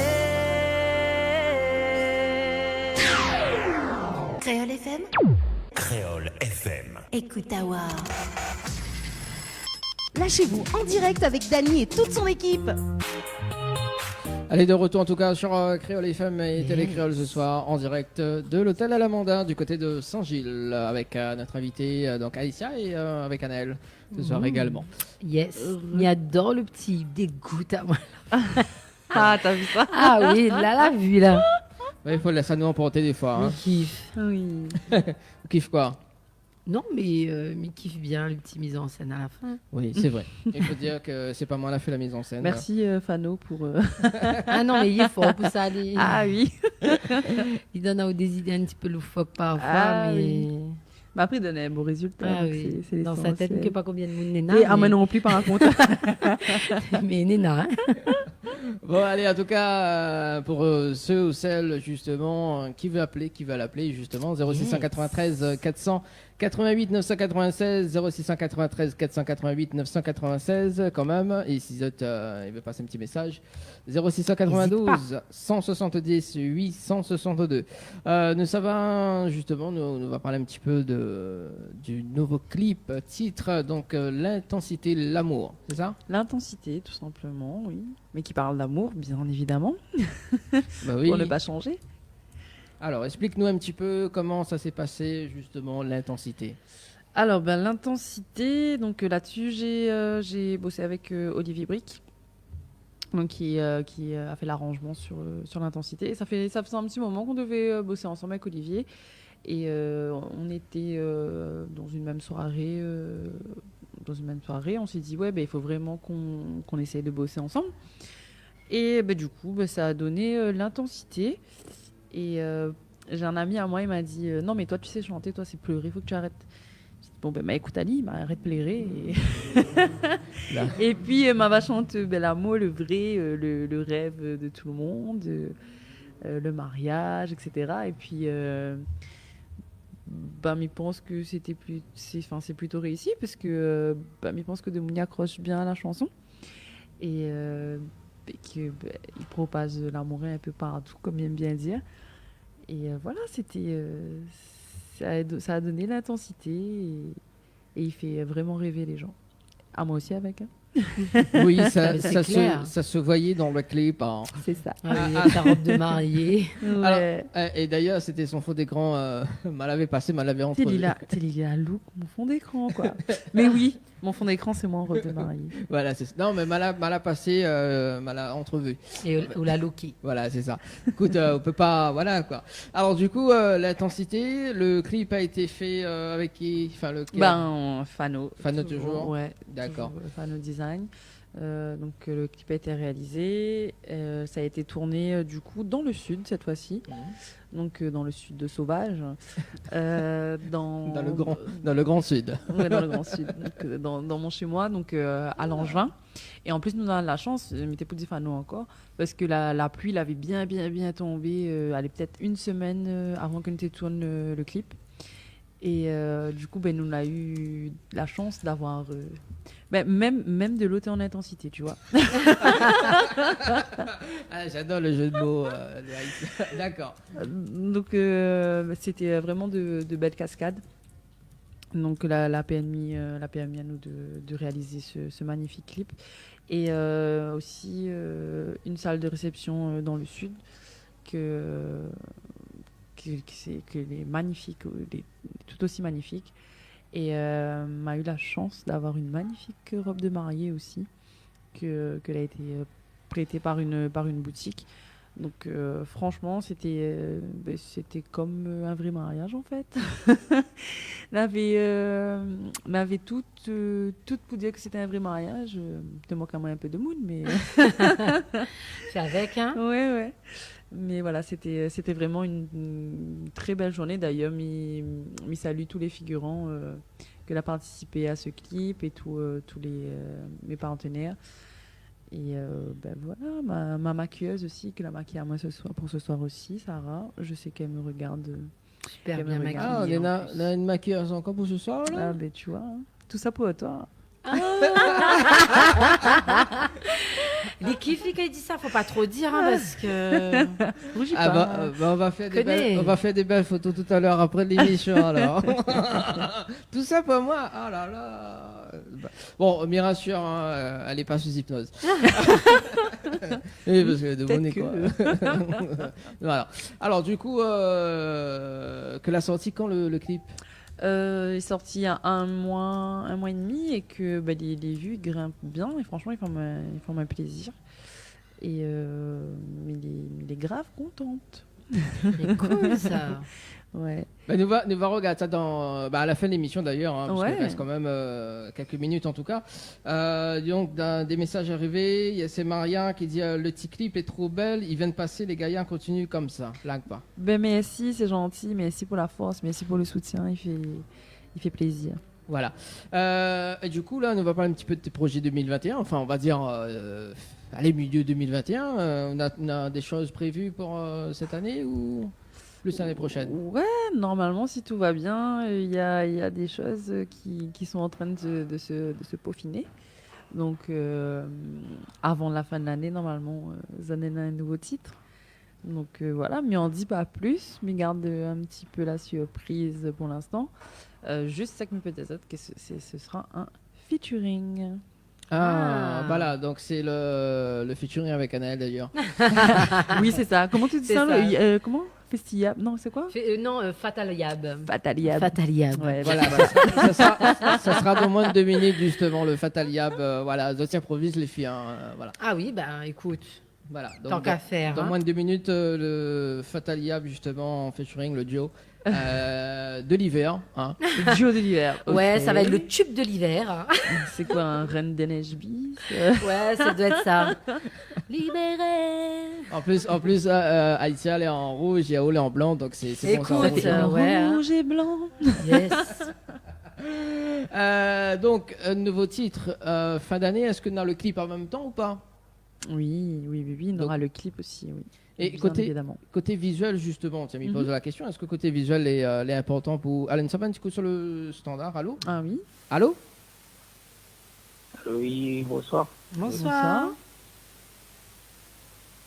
Créole FM. Créole FM. Écoute Awa. Lâchez-vous en direct avec Dany et toute son équipe. Allez, de retour en tout cas sur Créole FM et Télé Créole ce soir en direct de l'hôtel Alamanda du côté de Saint-Gilles avec notre invité donc Alicia et avec Anaël ce soir également. Yes, il adore le petit dégoût à moi. Ah, t'as vu ça? Ah oui, là, la vue là. Ouais, il faut laisser nous emporter des fois. Hein. Il kiffe. Oui. Vous kiffez quoi? Non, mais il kiffe bien le petit mise en scène à la fin. Oui, c'est vrai. Il faut dire que c'est pas moi qui a fait la mise en scène. Merci Fano pour. Ah non, mais il est fort pour ça. Ah oui. Il donne des idées un petit peu loufoques parfois, Ah mais. oui. Mais après, il donne un beau résultat. Ah donc oui. c'est Dans sa tête, que pas combien de monde Néna. Et ah, mais non plus par contre. Mais Néna. Hein. Bon, allez, en tout cas, pour ceux ou celles justement qui veulent appeler, qui veulent appeler justement 0693 488 996 0693 488 996 quand même. Et si il veut passer un petit message 0692 170 862. Nous savons justement, nous va parler un petit peu du nouveau clip titre donc l'intensité, l'amour, c'est ça? L'intensité, tout simplement, oui. Mais qui parle d'amour, bien évidemment. Bah oui. Pour ne pas changer. Alors, explique-nous un petit peu comment ça s'est passé, justement, l'intensité. Alors, l'intensité, donc là-dessus, j'ai bossé avec Olivier Brick, donc, qui a fait l'arrangement sur l'intensité. Et ça faisait un petit moment qu'on devait bosser ensemble avec Olivier. Et on était dans une même soirée. On s'est dit, ouais, il faut vraiment qu'on essaye de bosser ensemble. Et du coup, ça a donné l'intensité. Et j'ai un ami à moi, il m'a dit non, mais toi, tu sais chanter, toi, c'est pleurer, il faut que tu arrêtes. J'ai dit, bon, écoute, Ali, arrête de pleurer. Et puis, va chante l'amour, le vrai, le rêve de tout le monde, le mariage, etc. Et puis, il pense que c'est plutôt réussi parce que il pense que Demouni accroche bien à la chanson et qu'il propage l'amour un peu partout, comme il aime bien dire. Et voilà, ça a donné l'intensité et il fait vraiment rêver les gens. À moi aussi avec. Hein. Oui, ça se voyait dans le clip. Hein. C'est ça. Sa robe de mariée. Ouais. Alors, et d'ailleurs, c'était son fond d'écran. Mal avait passé, mal avait entrevu. Il a look mon fond d'écran, quoi. Mais oui, mon fond d'écran, c'est moi en robe de mariée. Voilà, c'est ça. Non, mais mal a passé, mal a entrevu. Ou la Loki. Voilà, c'est ça. Écoute, on peut pas. Voilà, quoi. Alors, du coup, l'intensité, le clip a été fait avec qui? Fano. Fano toujours. Ouais. D'accord. Toujours, Fano Design. Donc le clip a été réalisé, ça a été tourné du coup dans le sud cette fois-ci, donc dans le sud de Sauvage, dans le grand sud. Ouais, dans le grand sud, donc, dans mon chez moi, donc à Langevin. Et en plus nous avons la chance, mais t'es pour dire Fano encore, parce que la pluie elle avait bien tombé, elle est peut-être une semaine avant que nous tourne le clip. Et du coup, nous on a eu la chance d'avoir même de l'autre en intensité, tu vois. J'adore le jeu de mots. D'accord. Donc c'était vraiment de belles cascades. Donc la PMI à nous de réaliser ce magnifique clip. Et aussi une salle de réception dans le sud que est magnifique, tout aussi magnifique. Et m'a eu la chance d'avoir une magnifique robe de mariée aussi, qu'elle a été prêtée par une boutique. Donc franchement, c'était comme un vrai mariage en fait. On avait toutes pour dire que c'était un vrai mariage. Il manque à moi un peu de mood, mais... C'est avec, hein? Ouais. Mais voilà, c'était vraiment une très belle journée. D'ailleurs, je salue tous les figurants qui ont participé à ce clip et tous mes partenaires. Et voilà, ma maquilleuse aussi, qui l'a maquillée à moi pour ce soir aussi, Sarah. Je sais qu'elle me regarde. Super bien maquillée. Ah, on a une maquilleuse encore pour ce soir, là? Ah, tu vois, tout ça pour toi. Les kiffs, quand il dit ça, faut pas trop dire, hein, parce que. Rougis Ah pas. on va faire Connais. on va faire des belles photos tout à l'heure après l'émission alors. Tout ça pour moi. Oh là là. Bon, m'y rassure, hein, elle est pas sous hypnose. Oui, parce que de Peut-être bonnet quoi. Voilà. Alors du coup, que l'a sorti quand le clip? Il est sorti il y a un mois et demi et que les vues grimpent bien et franchement ils font un plaisir. Et mais il est grave contente. C'est cool ça. Ouais. Nous va regarder ça à la fin de l'émission d'ailleurs, hein, parce Ouais. qu'il reste quand même quelques minutes en tout cas. Donc des messages arrivés, il y a c'est Maria qui dit le petit clip est trop belle, ils viennent passer, les gaillants continuent comme ça, lag pas. Merci, c'est gentil, merci pour la force, merci pour le soutien, il fait plaisir. Voilà. Et du coup là, on va parler un petit peu de tes projets 2021, enfin on va dire allez milieu 2021, on a des choses prévues pour cette année ou plus l'année prochaine? Ouais, normalement, si tout va bien, il y a des choses qui sont en train de se peaufiner. Donc, avant la fin de l'année, normalement, Zanen a un nouveau titre. Donc voilà, mais on dit pas plus, mais garde un petit peu la surprise pour l'instant. Juste ça que me peut-être que ce sera un featuring. Ah. Voilà, donc c'est le featuring avec Anaël d'ailleurs. Oui, c'est ça. Comment tu dis C'est ça, ça. comment Festillab? Non, c'est quoi? Non, Fatal Yab. Fataliab. Fatal Yab. Ouais, Voilà, ça sera dans moins de 2 minutes justement le Fatal Yab. Voilà, donc improvise les filles. Hein, voilà. Ah oui, bah écoute, Voilà. Donc, tant qu'à faire. dans hein. moins de 2 minutes, le Fatal Yab justement en featuring le duo de l'hiver. Hein. Le duo de l'hiver. Ouais, Ok. ça va être le tube de l'hiver. hein. C'est quoi, un Reine des Neiges bis Ouais, ça doit être ça. Libéré. En plus Aïtia elle est en rouge, Yao elle est en blanc, donc c'est bon ça. en Écoute, rouge. ouais, hein. Rouge et blanc. Yes. Donc, nouveau titre, fin d'année, est-ce que dans le clip en même temps ou pas? Oui, on Donc- aura le clip aussi, oui. Et Bien côté visuel, justement, tu me poses la question, est-ce que côté visuel est important pour... Alain Saban, tu écoutes sur le standard, allô? Ah oui. Allô? Oui, bonsoir. Bonsoir.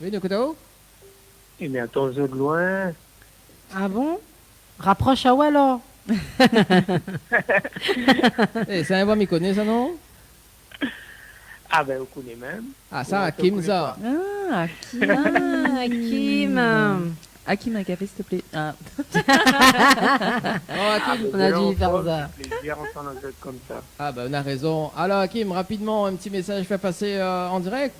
Oui, de côté haut? Eh bien, ton jeu de loin. Ah bon? Rapproche à où alors? C'est un voix m'y connaît ça, non? Ah ben, vous connaissez même. Ah, ça, Ouais, Hakim, on connaît ça. Ah, Hakim. Ah, Hakim. Hakim, un café, s'il te plaît. Ah. Oh, Hakim. On a dû faire ça. C'est plaisir d'entendre un jeu comme ça. Ah, bah, on a raison. Alors, Hakim, rapidement, un petit message fait passer en direct.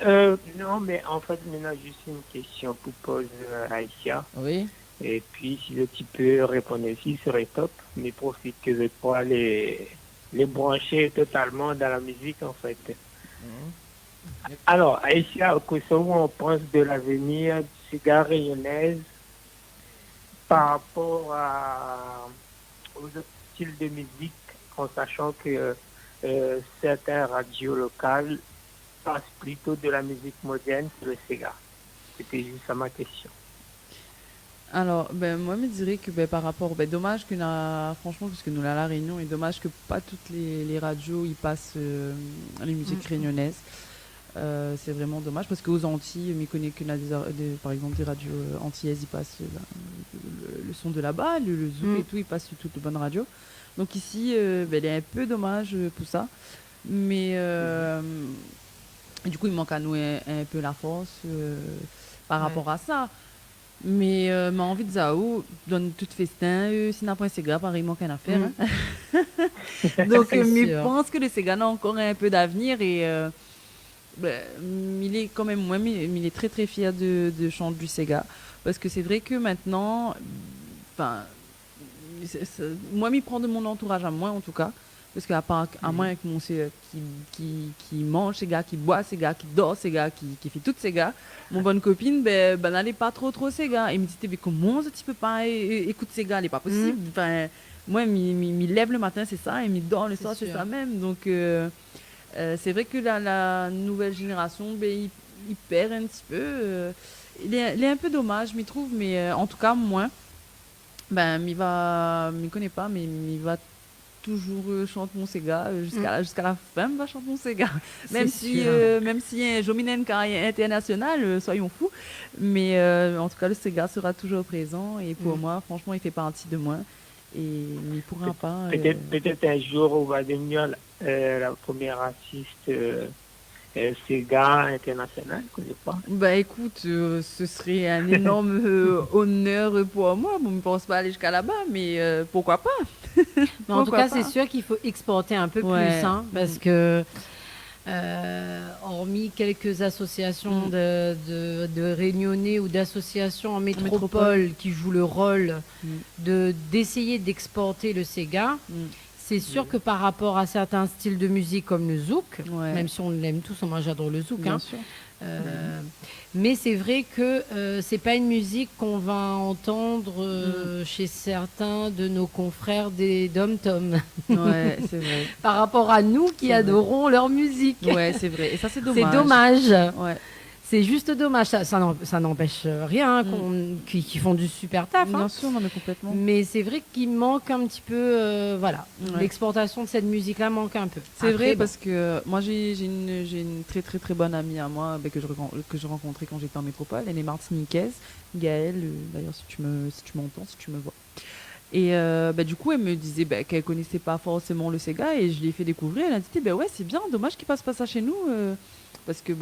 Non, mais en fait, maintenant, juste une question pour poser à Aïcha. Oui. Et puis, si le petit peu répondre aussi, ce serait top. Mais profite que je pourrais les brancher totalement dans la musique, en fait. Alors, Aïcha, qu'est-ce qu'on pense de l'avenir du cigare rayonnaise par rapport aux autres styles de musique, en sachant que certaines radios locales passent plutôt de la musique moderne que le cigare? C'était juste ça ma question. Alors, moi, je me dirais que par rapport, dommage que franchement, parce que nous, là, à La Réunion, et dommage que pas toutes les radios, ils passent les musiques réunionnaises. C'est vraiment dommage, parce qu'aux Antilles, je connais que par exemple, des radios antillaises, ils passent le son de là-bas, le zouk et tout, ils passent sur toutes les bonnes radios. Donc ici, il est un peu dommage pour ça. Mais du coup, il manque à nous un peu la force par rapport à ça. Mais m'a envie de Zao donne tout festin, si n'a pas un Sega, pareil, il manque un affaire. Hein. Donc, je pense que le Sega a encore un peu d'avenir et il est quand même moins, mais il est très très fier de chanter du Sega. Parce que c'est vrai que maintenant, moi, il prend de mon entourage à moi en tout cas. Parce qu'à part à moi, avec mon qui mange ces gars, qui boit ces gars, qui dort ces gars, qui fait toutes ces gars, mon bonne copine, n'allait pas trop ces gars. Et me dit, mais comment tu peux pas écouter ces gars, n'est pas possible. Moi, il lève le matin, c'est ça, et il dort le soir, c'est ça même. Donc, c'est vrai que la nouvelle génération, il perd un petit peu. Il est un peu dommage, je trouve, mais en tout cas, moi, il connaît pas, mais il va toujours chanter mon Sega jusqu'à la fin, va chanter mon Sega. Même si un Jominen carrière international, soyons fous. Mais en tout cas, le Sega sera toujours présent et pour moi, franchement, il fait partie de moi. Et il ne pourra pas. Peut-être un jour, on va devenir la première artiste Sega international, je ne connais pas. Bah écoute, ce serait un énorme honneur pour moi. Bon, je ne pense pas aller jusqu'à là-bas, mais pourquoi pas. Mais en tout cas, c'est sûr qu'il faut exporter un peu plus, hein, parce que hormis quelques associations de Réunionnais ou d'associations en métropole qui jouent le rôle d'essayer d'exporter le Sega, c'est sûr que par rapport à certains styles de musique comme le zouk, même si on l'aime tous, moi j'adore le zouk, bien hein, sûr. mais c'est vrai que c'est pas une musique qu'on va entendre chez certains de nos confrères des dom-tom. Ouais, c'est vrai. Par rapport à nous qui adorons leur musique. Ouais, c'est vrai. Et ça, c'est dommage. C'est dommage. Ouais. C'est juste dommage. Ça n'empêche rien qu'ils font du super taf. Bien sûr, non, mais complètement. Mais c'est vrai qu'il manque un petit peu, l'exportation de cette musique-là manque un peu. C'est vrai parce que moi j'ai une très très très bonne amie à moi que je rencontrais quand j'étais en métropole. Elle est martiniquaise, Gaëlle. D'ailleurs, si tu m'entends, si tu me vois. Et du coup, elle me disait qu'elle connaissait pas forcément le Sega et je l'ai fait découvrir. Elle a dit ouais, c'est bien, dommage qu'il passe pas ça chez nous. Parce que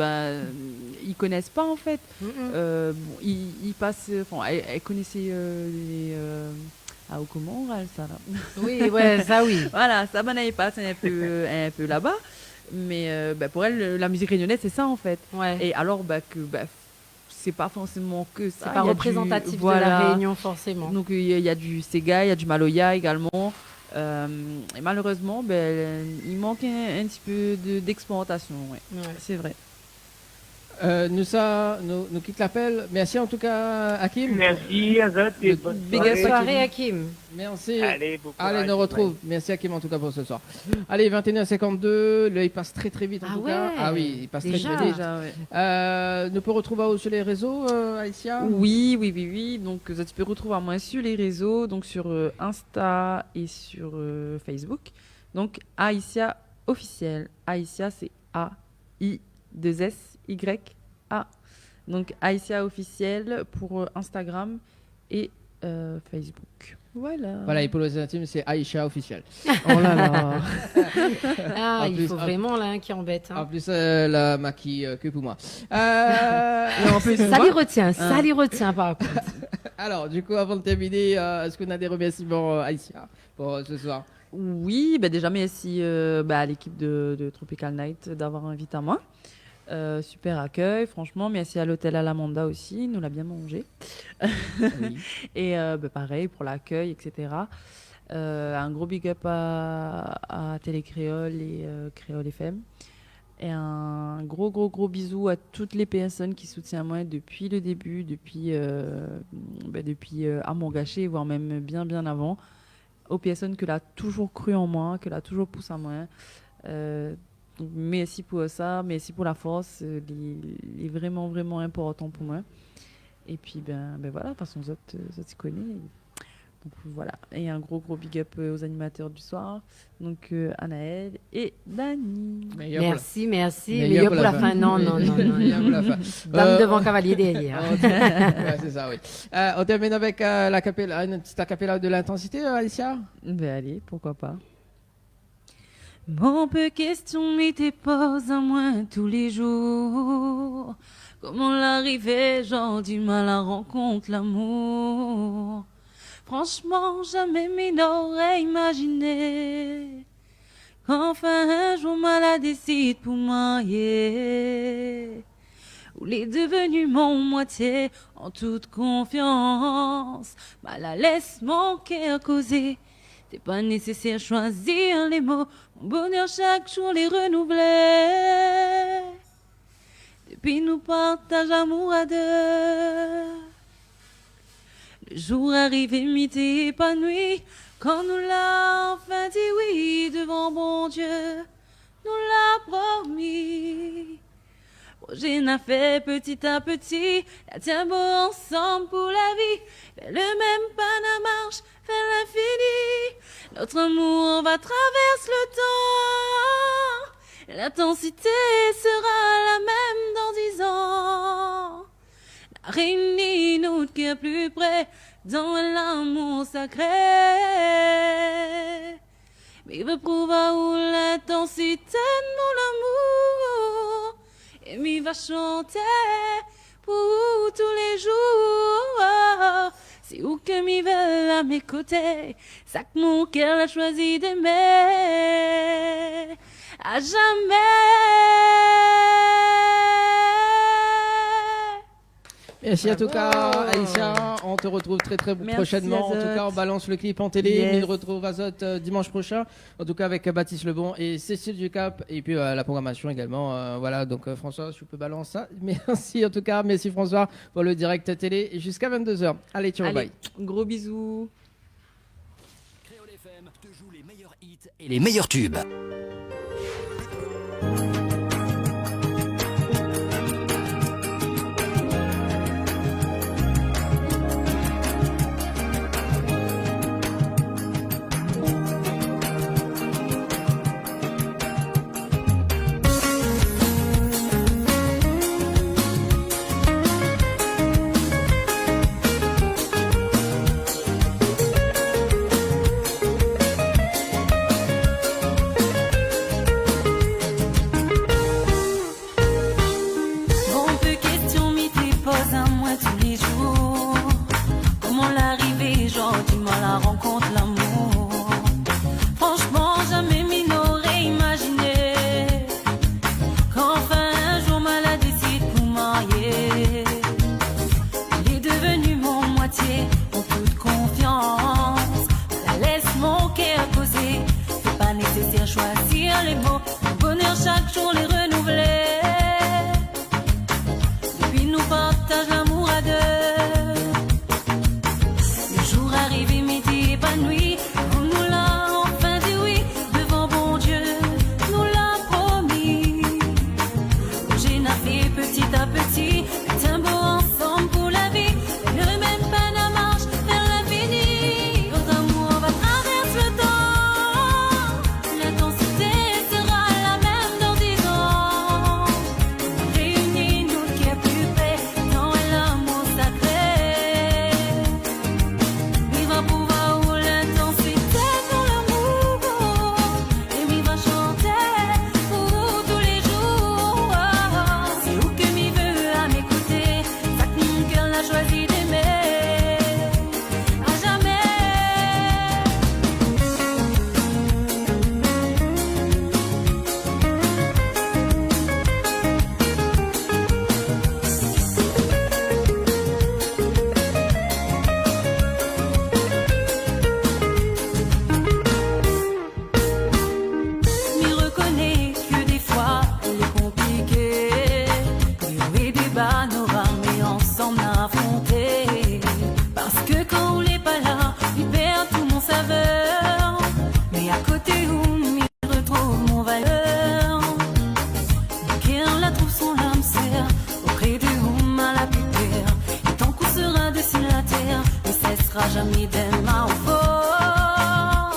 ils connaissent pas en fait. Ils passent. Elle connaissait les. Comment ça là. Oui, ouais, ça oui. Voilà, ça elle passe un peu là-bas. Mais pour elle, la musique réunionnaise c'est ça en fait. Ouais. Et alors c'est pas forcément que ça. C'est pas représentatif de la Réunion forcément. Donc il y a du Sega, il y a du Maloya également. Et malheureusement, il manque un petit peu d'exportation. C'est vrai. Nous quitte l'appel. Merci en tout cas, Hakim. Merci, Azat. Et bonne soirée, Hakim. Merci. Allez, nous retrouve. Merci, Hakim, en tout cas, pour ce soir. Allez, 21h52. Il passe très, très vite, en tout cas. Ah oui, il passe très, très vite. Nous pouvons retrouver sur les réseaux, Aïssia? Oui. Donc, tu peux retrouver moi sur les réseaux, donc sur Insta et sur Facebook. Donc, Aïssia officiel. Aïssia, c'est A-I-2-S-Y-A. Donc, Aïssia officiel pour Instagram et Facebook. Voilà, et pour les intimes, c'est Aïcha officiel. Oh là là. Il faut vraiment là qui embête. Hein. En plus, la maquille que pour moi. En plus, ça les retient par contre. Alors, du coup, avant de terminer, est-ce qu'on a des remerciements, Aïcha, pour ce soir? Oui, déjà merci à l'équipe de Tropical Night d'avoir invité à moi. Super accueil, franchement. Merci à l'hôtel Alamanda aussi, il nous l'a bien mangé. Oui. Et pareil pour l'accueil, etc. Un gros big up à Télé Créole et Créole FM. Et un gros bisou à toutes les personnes qui soutiennent moi depuis le début, depuis Amour Gâché, voire même bien avant. Aux personnes que l'a toujours cru en moi, que l'a toujours poussé à moi. Donc, merci pour ça, merci pour la force, il est vraiment important pour moi. Et puis voilà, de toute façon, ça se connaît. Donc voilà, et un gros big up aux animateurs du soir, donc Anaël et Dani. Merci. Meilleur pour la fin. Non. Dame devant cavalier derrière. C'est ça, oui. On termine avec une petite acapella de l'intensité, Alicia. Allez, pourquoi pas. Mon peu question m'était pose à moi tous les jours. Comment l'arrivée, genre du mal à rencontre l'amour. Franchement, jamais m'y n'aurais imaginé qu'enfin un jour mal décide pour marier. Où les devenus mon moitié en toute confiance. Mal laisse mon cœur causer. C'est pas nécessaire choisir les mots. Mon bonheur chaque jour les renouveler. Depuis nous partage amour à deux. Le jour arrivé, m'était épanoui. Quand nous l'a enfin dit oui devant bon Dieu. Nous l'a promis. Projet n'a fait petit à petit, la tient beau ensemble pour la vie. Fais le même pas la marche, vers l'infini. Notre amour va traverser le temps. L'intensité sera la même dans 10 ans. La réunie nous qui est plus près dans l'amour sacré. Mais veut prouver où l'intensité de mon amour. Et m'y va chanter pour tous les jours. C'est où que m'y veut à mes côtés. Ça que mon cœur a choisi d'aimer. À jamais. Merci en tout cas, Aïcha. On te retrouve très prochainement. Azote. En tout cas, on balance le clip en télé. Yes. Il retrouve Azote dimanche prochain. En tout cas, avec Baptiste Lebon et Cécile Ducap. Et puis la programmation également. Voilà, donc François, je peux balancer ça. Merci en tout cas. Merci François pour le direct télé jusqu'à 22h. Allez, ciao, bye. Gros bisous. Créole FM te joue les meilleurs hits et les meilleurs tubes. jamais des mains au fond.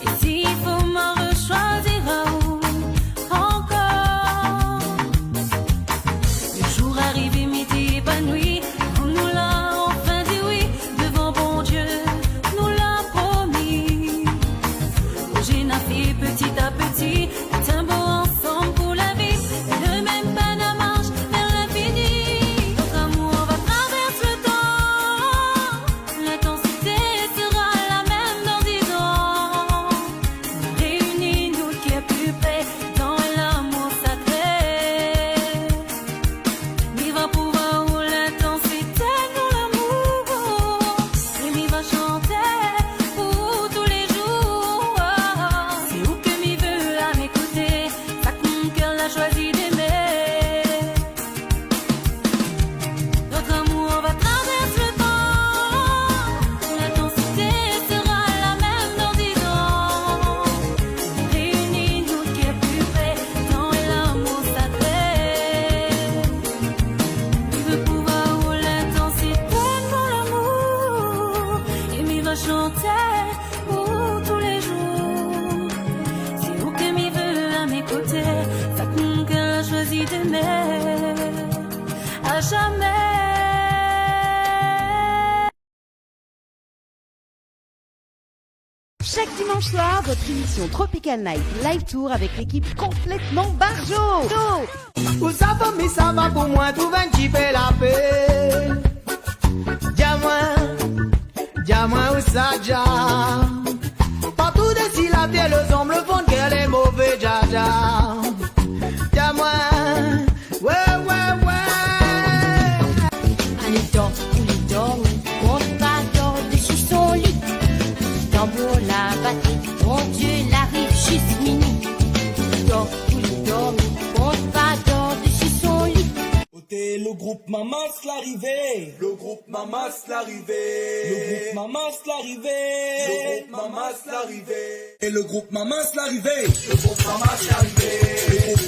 Et s'il faut m'en rechoisir un ou encore, le jour arrivé, midi épanoui, on nous l'a enfin dit oui, devant bon Dieu, nous l'a promis. J'ai naffé petit à petit, est un beau ensemble pour la vie, le même pas la marche vers l'infini. Notre amour va traverser le temps, l'intensité sera la même dans 10 ans. Réunis nous qui est plus près dans l'amour sacré. Il va pouvoir où l'intensité dans l'amour, et il va chanter pour tous les jours. C'est où que m'y veut à m'écouter, ça que mon cœur l'a choisi d'aimer. Notre amour va traverser le temps, l'intensité sera la même dans 10 ans. Réunis nous qui est plus près dans l'amour sacré. Chaque dimanche soir, votre émission Tropical Night Live Tour avec l'équipe complètement barjo. Où ça va, mais ça va pour moi, tout va un petit peu la paix. Dis-moi où ça déjà. Partout d'ici la terre, le sombre, le fond de gueule est mauvais, jaja. Dis-moi, ouais. Allez, dors, on va dors dessus son lit. Tambour la batterie, mon Dieu, il arrive juste minuit. Dors, on va dors dessus son lit. Le groupe Mamas l'arrivée. Le groupe Mamas l'arrivée. Le groupe Mamas l'arrivée. Le groupe Mamas l'arrivée. Et le groupe Mamas l'arrivée. Le groupe Mamas l'arrivée. Le groupe